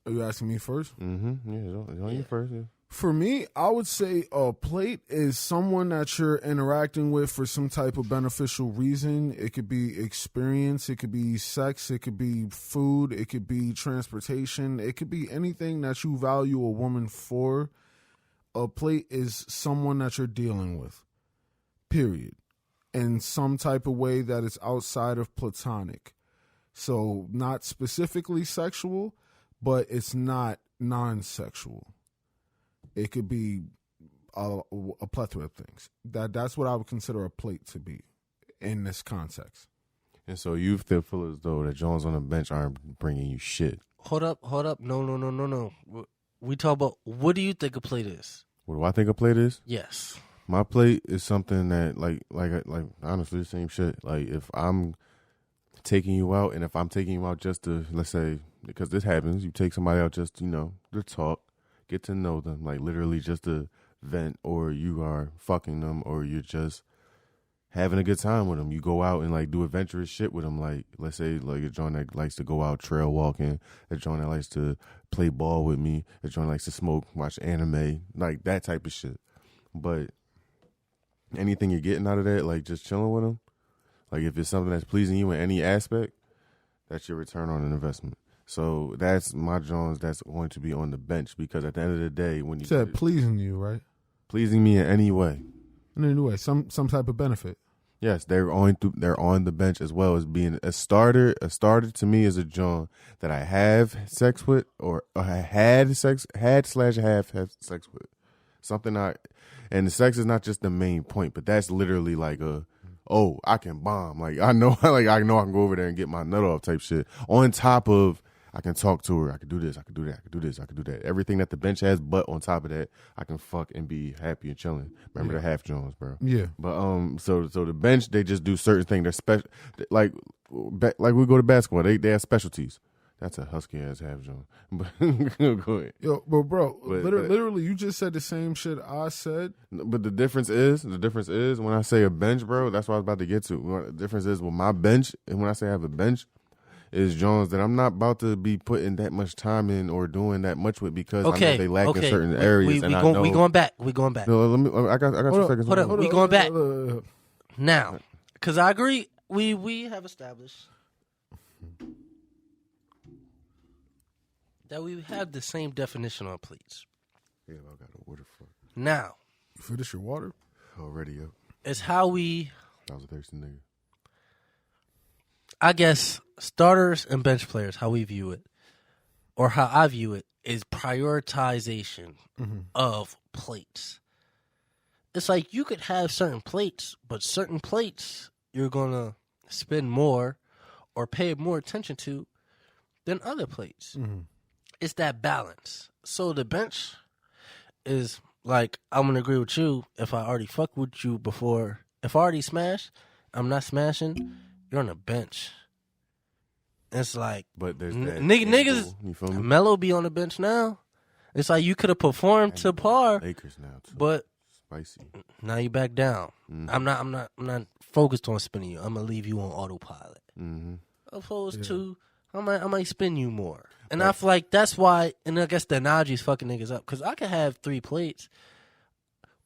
Are you asking me first? Mm-hmm. Yeah, it's on you first. Yeah. For me, I would say a plate is someone that you're interacting with for some type of beneficial reason. It could be experience, it could be sex, it could be food, it could be transportation, it could be anything that you value a woman for. A plate is someone that you're dealing with, period. In some type of way that is outside of platonic. So not specifically sexual, but it's not non-sexual. It could be a plethora of things. That's what I would consider a plate to be in this context. And so you feel as though the Jones on the bench aren't bringing you shit. Hold up. No. We talk about, what do you think a plate is? What do I think a plate is? Yes. My plate is something that like honestly the same shit. Like if I'm taking you out, and if I'm taking you out just to, let's say, because this happens, you take somebody out just, to talk, get to know them, like literally just to vent, or you are fucking them, or you're just having a good time with them. You go out and like do adventurous shit with them. Like let's say like a joint that likes to go out trail walking, a joint that likes to play ball with me, a joint that likes to smoke, watch anime, like that type of shit. But anything you're getting out of that, like just chilling with them, like if it's something that's pleasing you in any aspect, that's your return on an investment. So that's my Jones that's going to be on the bench, because at the end of the day, when you said pleasing you, right? Pleasing me in any way. In any way, some type of benefit. Yes, they're on the bench as well as being a starter. A starter to me is a John that I have sex with, or I had sex sex with. Something and the sex is not just the main point, but that's literally like I can bomb. Like I know I can go over there and get my nut off type shit. On top of, I can talk to her. I can do this. I can do that. I can do this. I can do that. Everything that the bench has, but on top of that, I can fuck and be happy and chilling. Remember the half Jones, bro. Yeah. But so the bench, they just do certain things. They're special. Like we go to basketball. They have specialties. That's a husky ass half Jones. But go ahead. Yo, but bro, literally, you just said the same shit I said. But the difference is when I say a bench, bro. That's what I was about to get to. The difference is with my bench, and when I say I have a bench, is Jones that I'm not about to be putting that much time in or doing that much with because I know they lack in certain areas. We going back. We going back. No, I got 2 seconds. Hold up. We going back now because I agree. We have established that we have the same definition on plates. Yeah, I got a water for. Now, you finish your water already? Up. It's how we. I was a thirsty nigga. I guess starters and bench players, how we view it, or how I view it, is prioritization of plates. It's like you could have certain plates, but certain plates you're going to spend more or pay more attention to than other plates. It's that balance. So the bench is like, I'm going to agree with you. If I already fucked with you before, if I already smashed, I'm not smashing, you're on the bench. It's like, but there's that niggas, you feel me? Melo be on the bench now. It's like you could have performed to par, Lakers now too. But spicy. Now you back down. I'm not focused on spinning you. I'm gonna leave you on autopilot. Opposed to I might spin you more. And I feel like that's why. And I guess the analogy is fucking niggas up because I could have 3 plates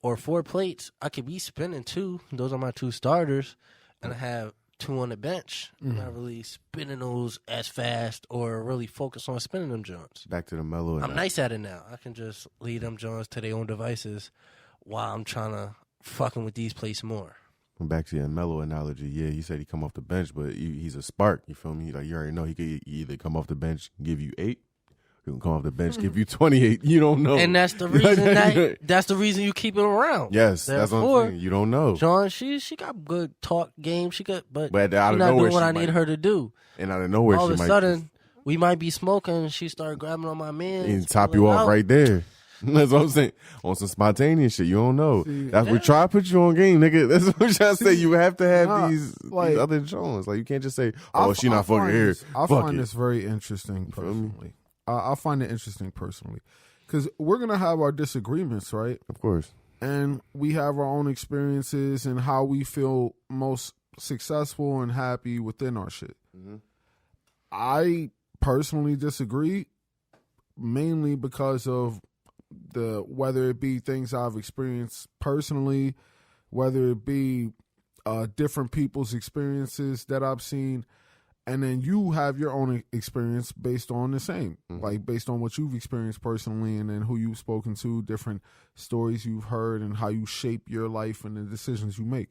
or 4 plates. I could be spinning 2. Those are my 2 starters, and I have 2 on the bench. I'm not really spinning those as fast or really focus on spinning them joints. Back to the mellow. I'm nice at it now. I can just lead them joints to their own devices while I'm trying to fucking with these plates more. Back to your mellow analogy, yeah, he said he come off the bench, but he's a spark. You feel me? Like you already know, he could either come off the bench, give you 8, he can come off the bench, give you 28. You don't know, and that's the reason that's the reason you keep him around. Yes, that's what I'm saying. You don't know, John. She got good talk game. She got, but out of not nowhere, doing what I need her to do. And out of nowhere, all of a sudden, we might be smoking. She started grabbing on my man and top you off right there. That's what I'm saying. On some spontaneous shit, you don't know. We try to put you on game, nigga. That's what I'm trying to say. You have to have these other Jones. Like you can't just say, "Oh, she not fucking here." I find this very interesting personally. I find it interesting personally because we're gonna have our disagreements, right? Of course. And we have our own experiences and how we feel most successful and happy within our shit. I personally disagree, mainly because of whether it be things I've experienced personally, whether it be different people's experiences that I've seen, and then you have your own experience based on the same, like based on what you've experienced personally, and then who you've spoken to, different stories you've heard, and how you shape your life and the decisions you make.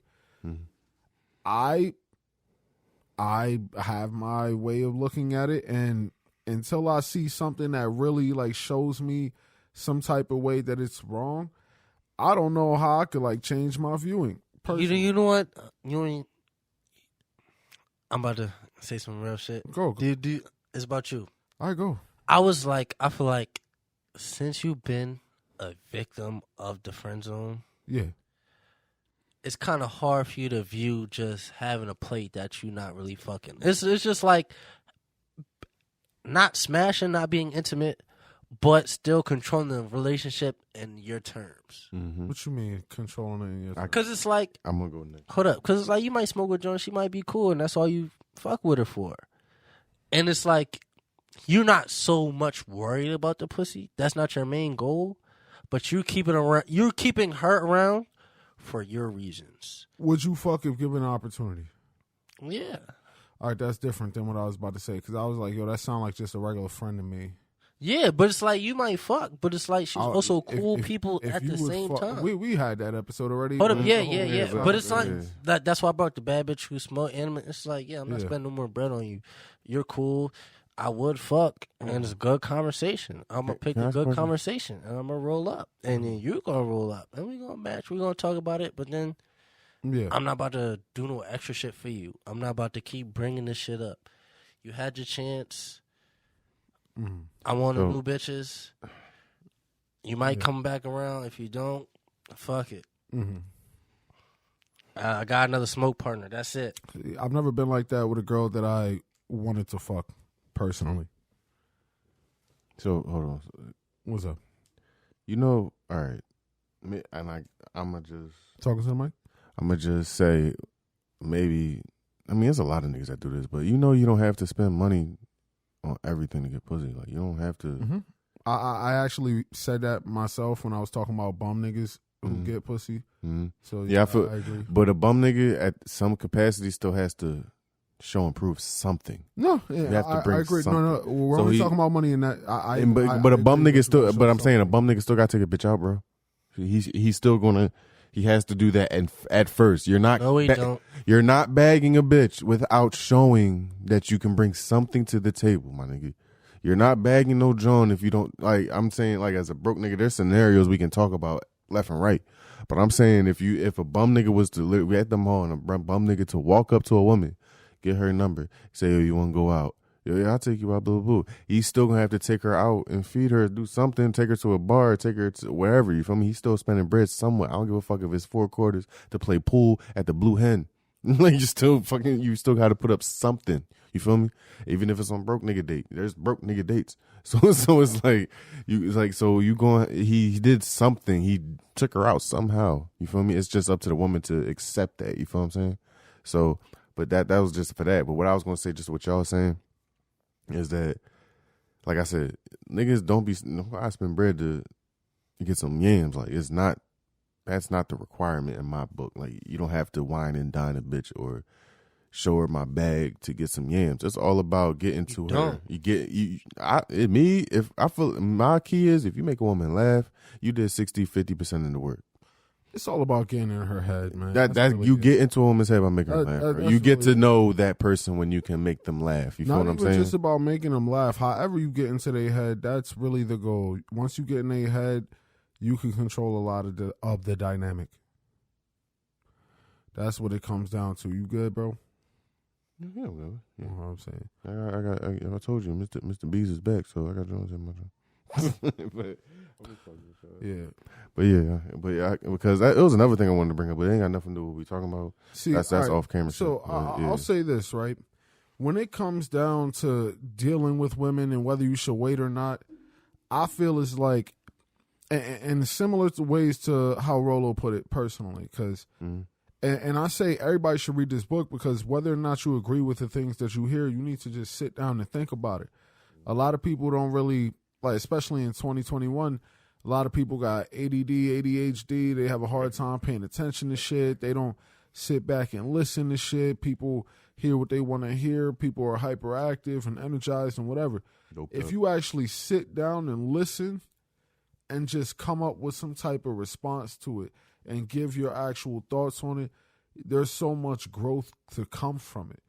I have my way of looking at it, and until I see something that really like shows me some type of way that it's wrong, I don't know how I could like change my viewing. You know what? I'm about to say some real shit. Go. It's about you. I go. I feel like since you've been a victim of the friend zone, it's kind of hard for you to view just having a plate that you're not really fucking. It's just like not smashing, not being intimate, but still controlling the relationship in your terms. What you mean controlling it in your terms? Because it's like, I'm gonna go next. Hold up, because it's like you might smoke with Joan, she might be cool, and that's all you fuck with her for. And it's like you're not so much worried about the pussy. That's not your main goal, but you're keeping her around for your reasons. Would you fuck if given an opportunity? Yeah. All right, that's different than what I was about to say, because I was like, yo, that sound like just a regular friend to me. Yeah, but it's like you might fuck, but it's like she's also cool people at the same time. We had that episode already. Hold up, yeah. But it's like that's why I brought the bad bitch who smoke anime. It's like, I'm not spending no more bread on you. You're cool. I would fuck, and it's a good conversation. I'm gonna pick a good conversation, and I'm gonna roll up, and then you're gonna roll up, and we're gonna match. We're gonna talk about it, but then I'm not about to do no extra shit for you. I'm not about to keep bringing this shit up. You had your chance. I want new bitches. You might come back around. If you don't, fuck it. I got another smoke partner. That's it. I've never been like that with a girl that I wanted to fuck personally. So hold on. What's up? You know, all right. And I'ma just Talking to the mic? I'ma just say maybe. I mean, there's a lot of niggas that do this, but you know, you don't have to spend money on everything to get pussy. Like, you don't have to. I actually said that myself when I was talking about bum niggas who get pussy. So Yeah, I agree. But a bum nigga at some capacity still has to show and prove something. No, You have to bring I agree. something. No, we're So only talking about money in that. But a bum agree nigga with still. you. But I'm saying a bum nigga still got to take a bitch out, bro. He's still gonna. He has to do that at first. You're not. No, we don't. You're not bagging a bitch without showing that you can bring something to the table, my nigga. You're not bagging no John if you don't like. I'm saying, like, as a broke nigga, there's scenarios we can talk about left and right. But I'm saying if a bum nigga was to we at the mall and a bum nigga to walk up to a woman, get her number, say, yo, you want to go out? Yeah, I'll take you out, blah, blah, blah. He's still going to have to take her out and feed her, do something, take her to a bar, take her to wherever, you feel me? He's still spending bread somewhere. I don't give a fuck if it's 4 quarters to play pool at the Blue Hen. Like, you still got to put up something, you feel me? Even if it's on broke nigga date. There's broke nigga dates. So it's like, he did something. He took her out somehow, you feel me? It's just up to the woman to accept that, you feel what I'm saying? So, but that was just for that. But what I was going to say, just what y'all saying, is that, like I said, niggas I spend bread to get some yams. Like, that's not the requirement in my book. Like, you don't have to wine and dine a bitch or show her my bag to get some yams. It's all about getting to her. If I feel my key is, if you make a woman laugh, you did 60-50% of the work. It's all about getting in her head, man. That really you it. get into a woman's head by making her laugh. You get to know that person when you can make them laugh. You feel what I'm saying? Not even just about making them laugh. However you get into their head, that's really the goal. Once you get in their head, you can control a lot of the dynamic. That's what it comes down to. You good, bro? Yeah, well, yeah. You know what I'm saying? I told you, Mr. Bees is back, so I got Jones in my job. Because it was another thing I wanted to bring up, but it ain't got nothing to do with what we talking about. See, that's right, off camera. So I'll say this, right? When it comes down to dealing with women and whether you should wait or not, I feel it's like, and similar to ways to how Rolo put it personally, because, and I say everybody should read this book, because whether or not you agree with the things that you hear, you need to just sit down and think about it. A lot of people don't really, like, especially in 2021, a lot of people got ADD, ADHD. They have a hard time paying attention to shit. They don't sit back and listen to shit. People hear what they want to hear. People are hyperactive and energized and whatever. If you actually sit down and listen and just come up with some type of response to it and give your actual thoughts on it, there's so much growth to come from it.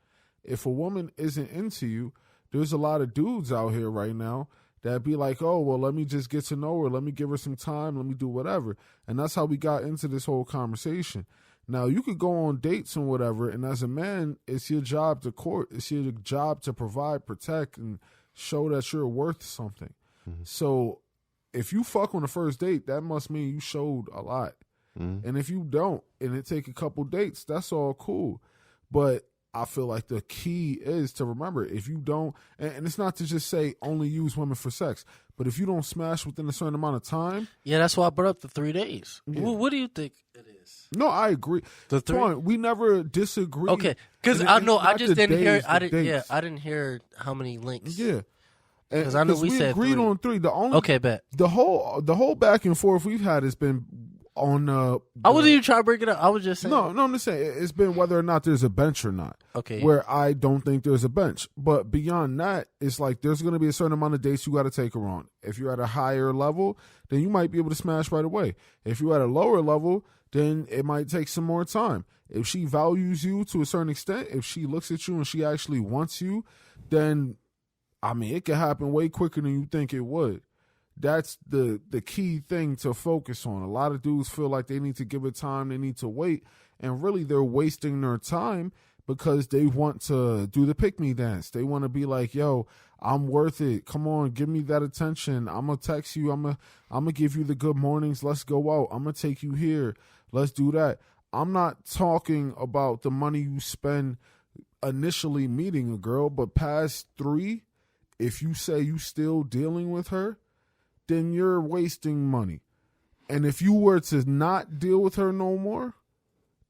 If a woman isn't into you, there's a lot of dudes out here right now that be like, oh, well, let me just get to know her. Let me give her some time. Let me do whatever. And that's how we got into this whole conversation. Now, you could go on dates and whatever, and as a man, it's your job to court. It's your job to provide, protect, and show that you're worth something. So if you fuck on the first date, that must mean you showed a lot. And if you don't, and it take a couple dates, that's all cool. But I feel like the key is to remember, if you don't, and it's not to just say only use women for sex, but if you don't smash within a certain amount of time. Yeah, that's why I brought up the 3 days. Yeah. What do you think it is? No, I agree. The 3? We never disagree. Okay, because I know I just didn't hear. I didn't hear how many links. Yeah, because I know we said agreed 3. on 3. The only bet the whole back and forth we've had has been on. I wasn't even trying to break it up. I was just saying. No, I'm just saying it's been whether or not there's a bench or not. Okay. Where I don't think there's a bench, but beyond that, it's like there's going to be a certain amount of dates you got to take her on. If you're at a higher level, then you might be able to smash right away. If you're at a lower level, then it might take some more time. If she values you to a certain extent, if she looks at you and she actually wants you, then, I mean, it can happen way quicker than you think it would. That's the key thing to focus on. A lot of dudes feel like they need to give it time, they need to wait, and really they're wasting their time because they want to do the pick-me dance. They want to be like, yo, I'm worth it. Come on, give me that attention. I'm going to text you. I'm gonna give you the good mornings. Let's go out. I'm going to take you here. Let's do that. I'm not talking about the money you spend initially meeting a girl, but past 3, if you say you still dealing with her, then you're wasting money. And if you were to not deal with her no more,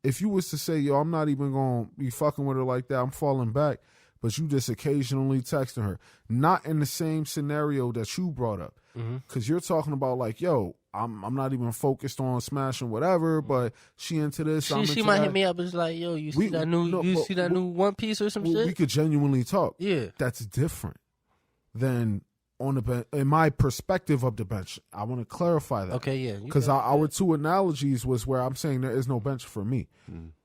if you was to say, yo, I'm not even going to be fucking with her like that, I'm falling back, but you just occasionally texting her, not in the same scenario that you brought up. Because you're talking about like, yo, I'm not even focused on smashing whatever, but she into this. She might hit me up. It's like, yo, you see that new One Piece or some shit? We could genuinely talk. Yeah, that's different than on the bench. In my perspective of the bench, I want to clarify that. Okay, yeah, because our 2 analogies was where I'm saying there is no bench for me,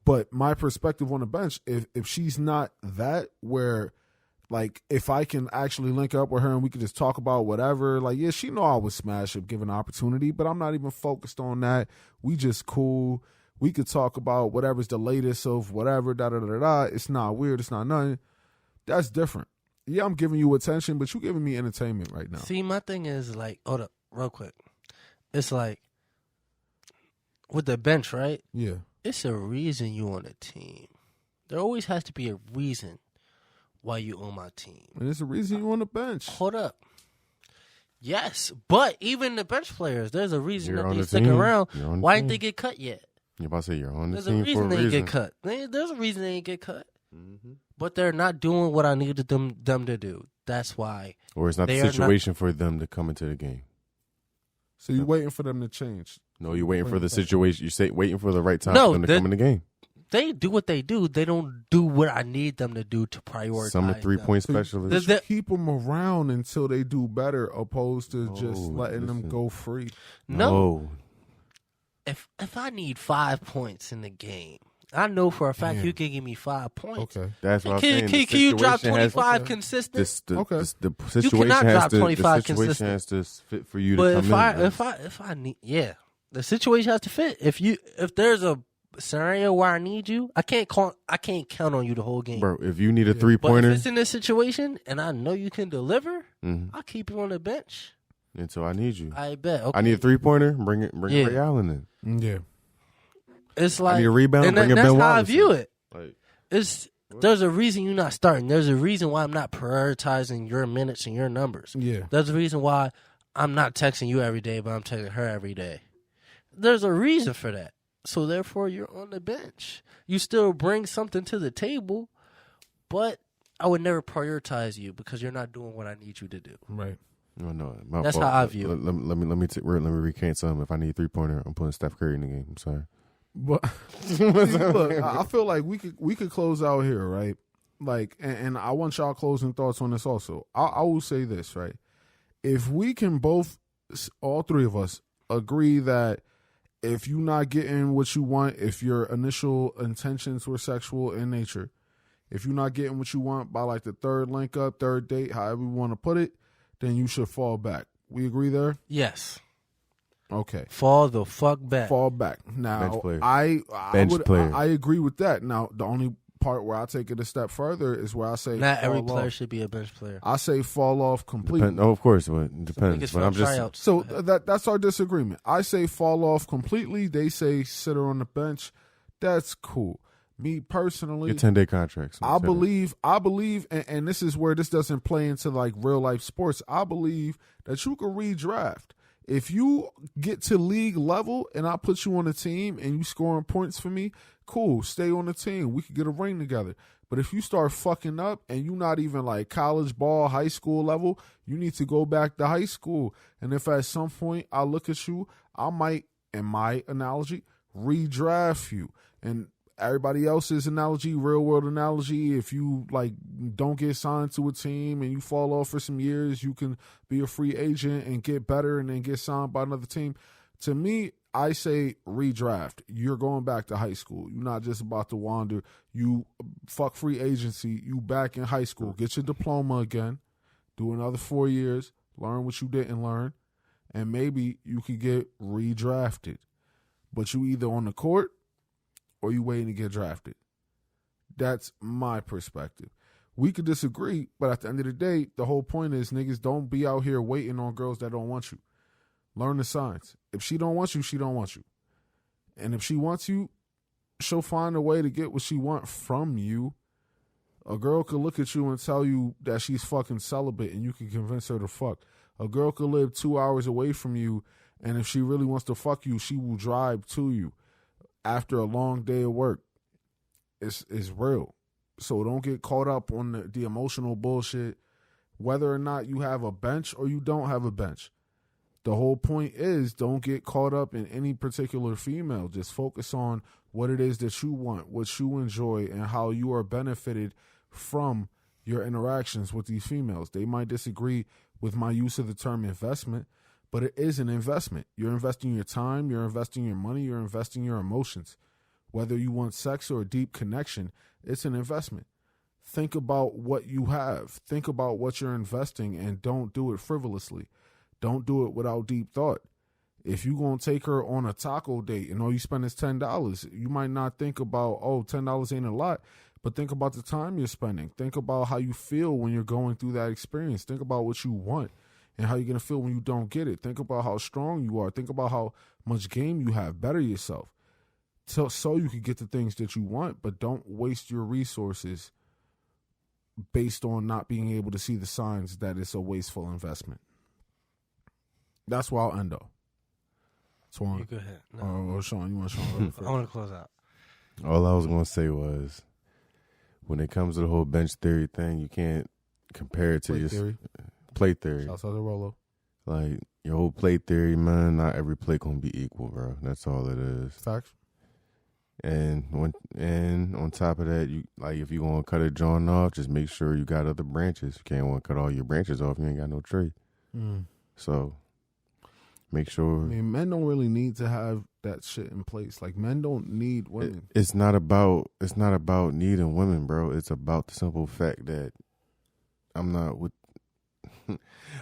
but my perspective on the bench, if she's not that where. Like, if I can actually link up with her and we could just talk about whatever, like, yeah, she know I would smash if given an opportunity, but I'm not even focused on that. We just cool. We could talk about whatever's the latest of whatever, da-da-da-da-da. It's not weird. It's not nothing. That's different. Yeah, I'm giving you attention, but you giving me entertainment right now. See, my thing is, like, hold up, real quick. It's like, with the bench, right? Yeah. It's a reason you on a team. There always has to be a reason why you on my team. And there's a reason you on the bench. Hold up. Yes, but even the bench players, there's a reason You're that on they the stick team. around. You're on the Why team. didn't they get cut yet? You're about to say you're on the There's a team reason for a they reason. didn't get cut. There's a reason they didn't get cut. But they're not doing what I needed them to do. That's why. Or it's not the situation for them to come into the game. So you're waiting for them to change. No, you're waiting for the situation. You're waiting for the right time No, for them to come in the game. They do what they do. They don't do what I need them to do to prioritize. Some 3-point specialists. You keep them around until they do better, opposed to just letting them go free. No. If I need 5 points in the game, I know for a fact you can give me 5 points. Okay, that's what I'm saying. Can you drop 25 consistent? The situation you cannot drop has 25 the situation has to fit for you but to come in. if I need, the situation has to fit. If there's a scenario where I need you, I can't count on you the whole game, bro. If you need a 3-pointer, but if it's in this situation and I know you can deliver, I'll keep you on the bench until I need you. I bet. Okay. I need a 3-pointer. Bring Ray Allen in. Yeah. It's like I need a rebound. And bring that's Ben how Wallace I view in. it. There's a reason you're not starting. There's a reason why I'm not prioritizing your minutes and your numbers. Yeah. There's a reason why I'm not texting you every day, but I'm texting her every day. There's a reason for that. So therefore, you're on the bench. You still bring something to the table, but I would never prioritize you because you're not doing what I need you to do. Right. No, that's fault. how I view it. Let me recant something. If I need a 3-pointer, I'm putting Steph Curry in the game. I'm sorry. But look, I feel like we could close out here, right? Like, and I want y'all closing thoughts on this also. I will say this, right? If we can both, all 3 of us, agree that if you're not getting what you want, if your initial intentions were sexual in nature, if you're not getting what you want by like the 3rd link up, 3rd date, however you want to put it, then you should fall back. We agree there? Yes. Okay. Fall the fuck back. Fall back. Now, player. I agree with that. Now, the only part where I take it a step further is where I say not every fall player off. should be a bench player. I say fall off completely. Of course, but it depends. But I'm just so that's our disagreement. I say fall off completely. They say sit her on the bench. That's cool. Me personally, your 10-day contracts. I believe, and this is where this doesn't play into like real life sports. I believe that you can redraft. If you get to league level and I put you on a team and you scoring points for me, cool, stay on the team. We could get a ring together. But if you start fucking up and you're not even like college ball, high school level, you need to go back to high school. And if at some point I look at you, I might, in my analogy, redraft you. And everybody else's analogy, real world analogy, if you like don't get signed to a team and you fall off for some years, you can be a free agent and get better and then get signed by another team. To me, I say redraft. You're going back to high school. You're not just about to wander. You fuck free agency. You back in high school. Get your diploma again. Do another 4 years. Learn what you didn't learn. And maybe you could get redrafted. But you either on the court or you waiting to get drafted. That's my perspective. We could disagree, but at the end of the day, the whole point is niggas don't be out here waiting on girls that don't want you. Learn the signs. If she don't want you, she don't want you. And if she wants you, she'll find a way to get what she wants from you. A girl could look at you and tell you that she's fucking celibate and you can convince her to fuck. A girl could live 2 hours away from you, and if she really wants to fuck you, she will drive to you after a long day of work. It's real. So don't get caught up on the emotional bullshit, whether or not you have a bench or you don't have a bench. The whole point is don't get caught up in any particular female. Just focus on what it is that you want, what you enjoy, and how you are benefited from your interactions with these females. They might disagree with my use of the term investment, but it is an investment. You're investing your time, you're investing your money, you're investing your emotions. Whether you want sex or a deep connection, it's an investment. Think about what you have. Think about what you're investing, and don't do it frivolously. Don't do it without deep thought. If you're going to take her on a taco date and all you spend is $10, you might not think about, $10 ain't a lot, but think about the time you're spending. Think about how you feel when you're going through that experience. Think about what you want and how you're going to feel when you don't get it. Think about how strong you are. Think about how much game you have. Better yourself so you can get the things that you want, but don't waste your resources based on not being able to see the signs that it's a wasteful investment. That's where I'll end though. Swan. You go ahead. No. Sean, you want Sean? I want to close out. All I was going to say was, when it comes to the whole bench theory thing, you can't compare it to play theory. Shouts out to Rolo. Like, your whole play theory, man, not every play going to be equal, bro. That's all it is. Facts. And on top of that, you like, if you want to cut a joint off, just make sure you got other branches. You can't want to cut all your branches off. You ain't got no tree. So make sure. I mean, men don't really need to have that shit in place. Like, men don't need women. It's not about needing women, bro. It's about the simple fact that I'm not with.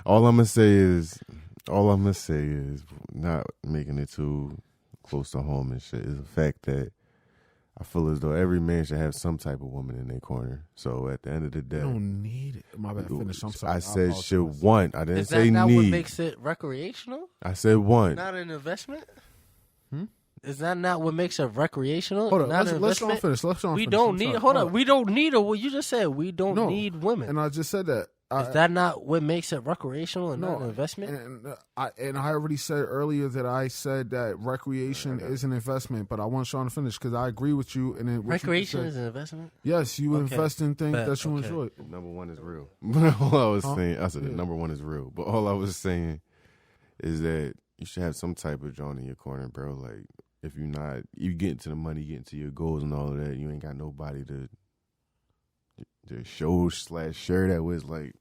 All I'm gonna say is not making it too close to home and shit. Is the fact that I feel as though every man should have some type of woman in their corner. So at the end of the day, you don't need it. My bad. Finish. I'm sorry. I said should want. I didn't say need. Is that not what makes it recreational? I said want. Not an investment. Is that not what makes it recreational? Hold on. Not Let's finish. We don't need. Hold on. We don't need you just said we don't need women. And I just said that. Is that not what makes it recreational and not an investment? And I already said earlier that I said that recreation is an investment, but I want Sean to finish because I agree with you. And recreation is an investment? Yes, you invest in things that you enjoy. Number one is real. All I was saying, I said number one is real. But all I was saying is that you should have some type of joint in your corner, bro. Like, if you're not, you get into the money, get into your goals and all of that, you ain't got nobody to show/share that with. Like,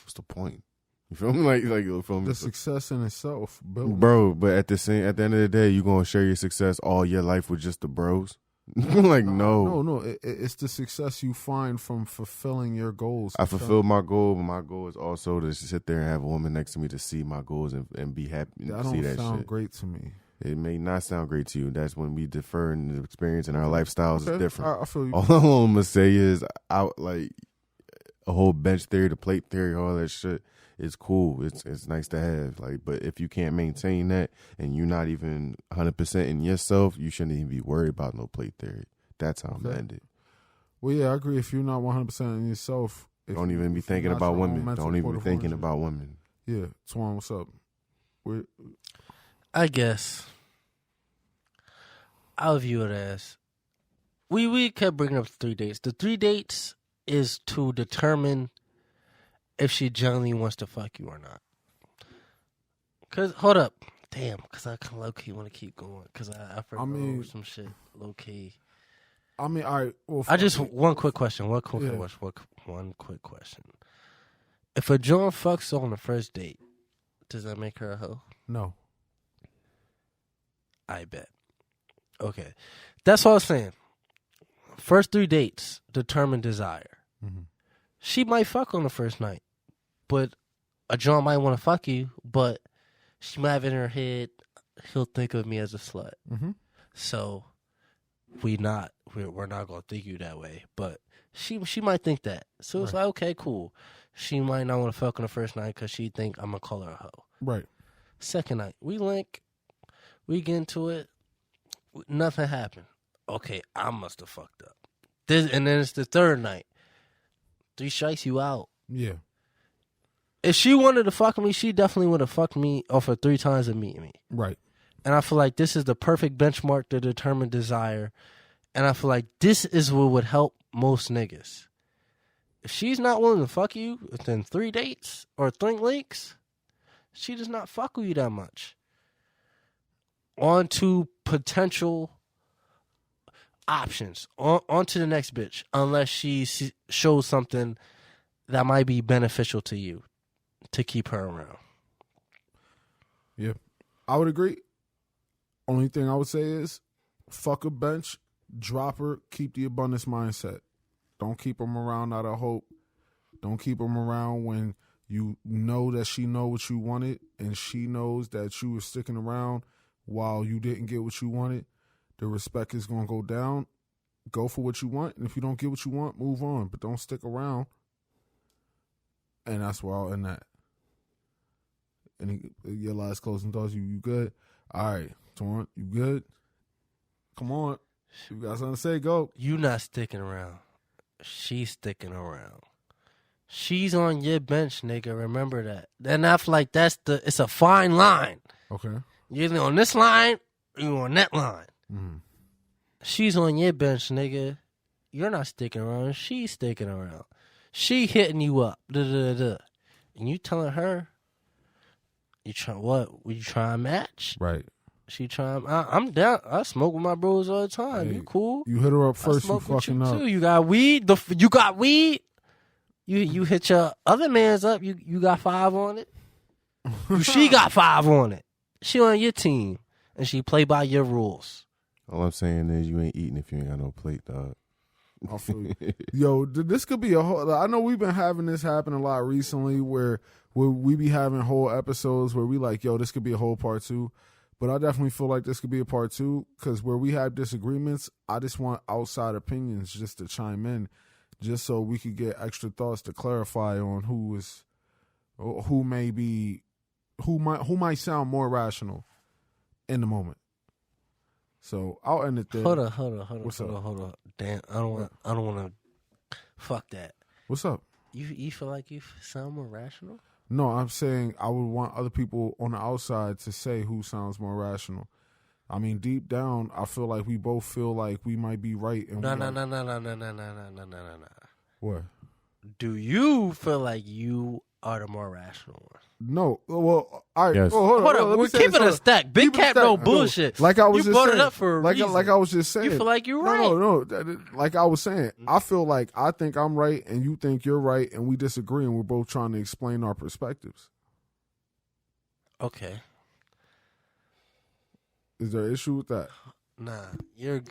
what's the point? You feel me? Like you feel me? The success in itself, bro. But at the end of the day, you gonna share your success all your life with just the bros? Like, no. It's the success you find from fulfilling your goals. I fulfilled my goal, but my goal is also to sit there and have a woman next to me to see my goals and be happy. That see don't that sound shit. Great to me. It may not sound great to you. That's when we differ in the experience and our lifestyles is different. I feel you. All I'm gonna say is, like, a whole bench theory, the plate theory, all that shit is cool. It's nice to have. Like, but if you can't maintain that and you're not even 100% in yourself, you shouldn't even be worried about no plate theory. That's how I'm gonna end it. Well, yeah, I agree. If you're not 100% in yourself, don't even be thinking about women. Don't even be thinking about women. Yeah, Twan, what's up? I guess I'll view it as we kept bringing up 3 dates. The 3 dates is to determine if she genuinely wants to fuck you or not. Cause hold up, damn. Cause I kind of low key want to keep going. Cause I forgot some shit low key. I mean, all right. Well, I just one quick question. One quick question. If a joint fucks on the first date, does that make her a hoe? No. I bet. Okay. That's what I was saying. First 3 dates determine desire. Mm-hmm. She might fuck on the first night, but a John might want to fuck you, but she might have in her head, he'll think of me as a slut. Mm-hmm. So we're not gonna think you that way. But she might think that. So it's like, okay, cool. She might not want to fuck on the first night because she think I'm gonna call her a hoe. Right. Second night, we link, we get into it. Nothing happened. Okay, I must have fucked up. And then it's the third night. 3 strikes, you out. Yeah. If she wanted to fuck me, she definitely would have fucked me off of 3 times and meet me. Right. And I feel like this is the perfect benchmark to determine desire. And I feel like this is what would help most niggas. If she's not willing to fuck you within 3 dates or 3 links, she does not fuck with you that much. On to potential options. On to the next bitch. Unless she shows something that might be beneficial to you to keep her around. Yeah. I would agree. Only thing I would say is fuck a bench, drop her, keep the abundance mindset. Don't keep them around out of hope. Don't keep them around when you know that she know what you wanted and she knows that you were sticking around while you didn't get what you wanted. The respect is going to go down. Go for what you want. And if you don't get what you want, move on. But don't stick around. And that's where I'll end that. Any your last closing thoughts? You good? All right. Torrent, you good? Come on. You got something to say? Go. You not sticking around. She's sticking around. She's on your bench, nigga. Remember that. And I feel like it's a fine line. Okay. You're either on this line or you're on that line. Mm-hmm. She's on your bench, nigga. You're not sticking around. She's sticking around. She hitting you up. And you telling her, you try what? Will you try and match? Right. She trying. I'm down. I smoke with my bros all the time. Hey, you cool? You hit her up first. I You smoke with fucking you up. too. You got weed. You got weed. You hit your other man's up. You got 5 on it. She got 5 on it. She on your team and she play by your rules. All I'm saying is you ain't eating if you ain't got no plate, dog. I feel you. Yo, this could be a whole. I know we've been having this happen a lot recently, where we be having whole episodes where we like, yo, this could be a whole part 2. But I definitely feel like this could be a part 2 because where we have disagreements, I just want outside opinions just to chime in, just so we could get extra thoughts to clarify on who might sound more rational in the moment. So I'll end it there. Hold on. What's up? Hold on. Damn, I don't want to. Fuck that. What's up? You feel like you sound more rational? No, I'm saying I would want other people on the outside to say who sounds more rational. I mean, deep down, I feel like we both feel like we might be right. And No. What? Do you feel like you are the more rational one? No. Well, all right. Yes. Oh, hold Hold on. on. Let me We're say keeping this. a stack. Big Keep it cat, stack. no bullshit. Like I was you just brought saying. it up for a reason. Like I was just saying. You feel like you're right. No. Like I was saying, I feel like I think I'm right and you think you're right and we disagree and we're both trying to explain our perspectives. Okay. Is there an issue with that? Nah, you're.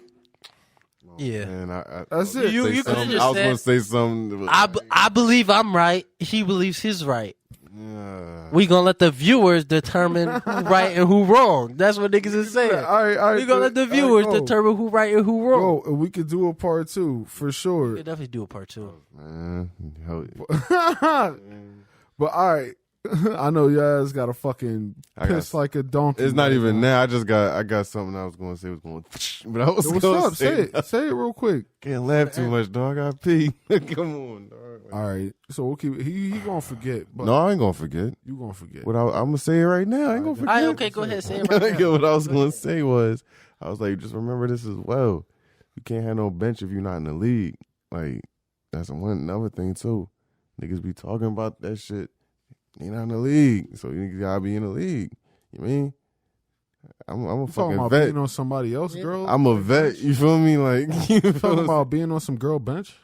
Yeah. Man, That's it. You I could've was just going said- to say something. But I believe I'm right. He believes he's right. Yeah. We gonna let the viewers determine who right and who wrong. That's what niggas is saying. All right. We gonna let the viewers determine who right and who wrong. Go, and we could do a part 2 for sure. We definitely do a part 2. Man, But all right, I know your ass got a fucking piss like a donkey. it's not right even now. that. I got something I was going to say but I was Yo, what's going up? to Say it real quick. Can't laugh too much, dog. I pee. Come on, dog. All right, so we'll keep it. He gonna forget, but No, I ain't gonna forget. you gonna forget. What I'm gonna say it right now. I ain't gonna forget. All right, okay, go ahead, say it right now. What I was gonna say was, I was like, just remember this as well. You can't have no bench if you're not in the league. Like that's another thing too. Niggas be talking about that shit. You're not in the league, so you gotta be in the league. You mean? I'm a You talking fucking about vet. being on somebody else, girl? I'm a vet. You feel me? Like you talking feel about being on some girl bench.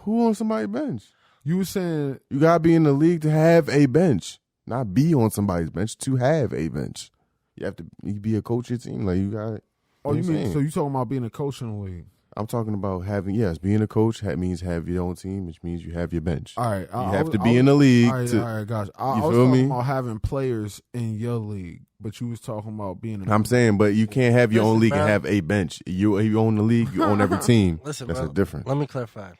who on somebody's bench? You were saying You gotta be in the league to have a bench, not be on somebody's bench to have a bench. You have to be a coach of your team. Like you got. oh, you mean saying? so you talking about being a coach in the league? I'm talking about being a coach means have your own team, which means you have your bench. All right, You have to be in the league. All right, gotcha. I You was feel talking me? about having players in your league. But you was talking about being. I'm saying, but you can't have your own Listen, league bro. and have a bench. You own the league, you own every team. Listen, That's bro. a difference. Let me clarify.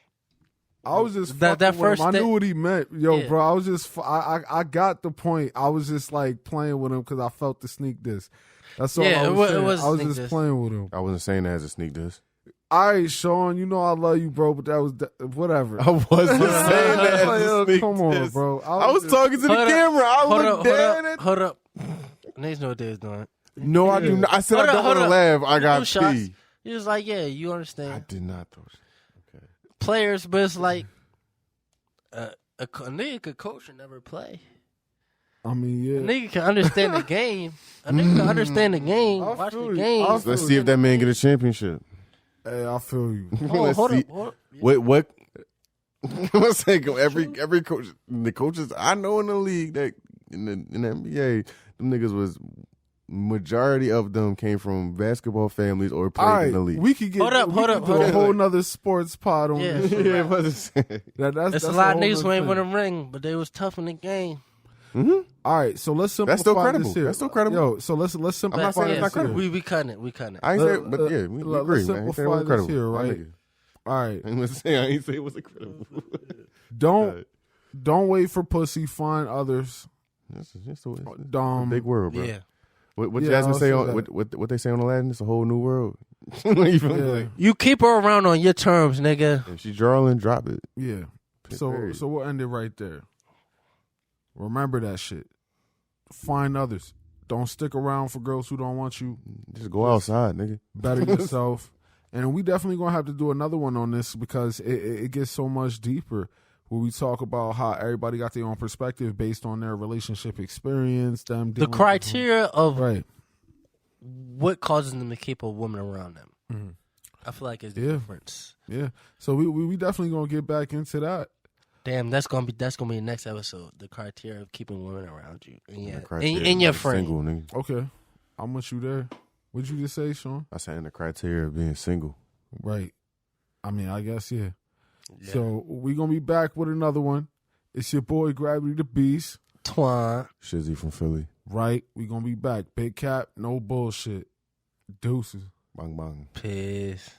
I was just That fucking with first him. I day- knew what he meant, yo, Yeah. bro. I was just, I got the point. I was just like playing with him because I felt the sneak diss. That's all Yeah, I was saying. it was I was sneak just diss. playing with him. I wasn't saying that as a sneak diss. All right, Sean, you know I love you, bro, but that was whatever. I wasn't saying that as Like, a sneak come on, diss. bro. I was just- talking to the Hold up. camera. I Hold looked up, dead at. hold up. Niggas know what they was doing. No, I do not. I said Hold I up, don't hold want to up. laugh. I You got threw shots. pee. He was like, yeah, you I understand. did not throw shit. Okay. Players, but it's like a nigga could coach and never play. I mean, A yeah. nigga can understand the game. A nigga can understand the game, I watch feel the you. game. I feel Let's see if that man get a championship. Hey, I feel you. Let's hold see. up, hold up. What? I'm saying every coach, the coaches I know in the league that in the NBA, them niggas was majority of them came from basketball families or played All right, in the league. we could get Hold up, we hold could up, do hold a up. whole nother sports pod on Yeah. this. shit. Yeah, but it's- That's It's a that's lot of whole niggas who ain't nother win a ring, but they was tough in the game. thing. All right, so let's simplify That's still credible. this here. That's still credible. Yo, so let's simplify I'm not saying this it's not here. credible. We cutting it. We cutting it. I ain't say, but yeah, we let's agree, man. I ain't say it simplify was this credible. here, My right? nigga. All right, I ain't say it was credible. don't wait for pussy. Find others. It's a Dumb. big world, bro. Yeah. What Yeah, Jasmine I'll say say on that. what they say on Aladdin? It's a whole new world. You feel me? Yeah. Like, You keep her around on your terms, nigga. if she drawing, drop it. Yeah. Period. So we'll end it right there. Remember that shit. Find others. Don't stick around for girls who don't want you. Just go outside, nigga. Better yourself. And we definitely gonna have to do another one on this because it gets so much deeper. Where we talk about how everybody got their own perspective based on their relationship experience. Them The dealing with- criteria of right? what causes them to keep a woman around them. Mhm. I feel like it's the Yeah. difference. Yeah. So we definitely gonna get back into that. Damn, that's gonna be the next episode. The criteria of keeping women around you and The yeah, criteria in your of being friend. single, nigga. Okay. I'm with you there. What'd you just say, Sean? I saying the criteria of being single. Right. I mean, I guess yeah. Yeah. So we gonna be back with another one. It's your boy Gravity the Beast. Twine. Shizzy from Philly. Right. We gonna be back. Big cap, no bullshit. Deuces. Bang bang. Peace.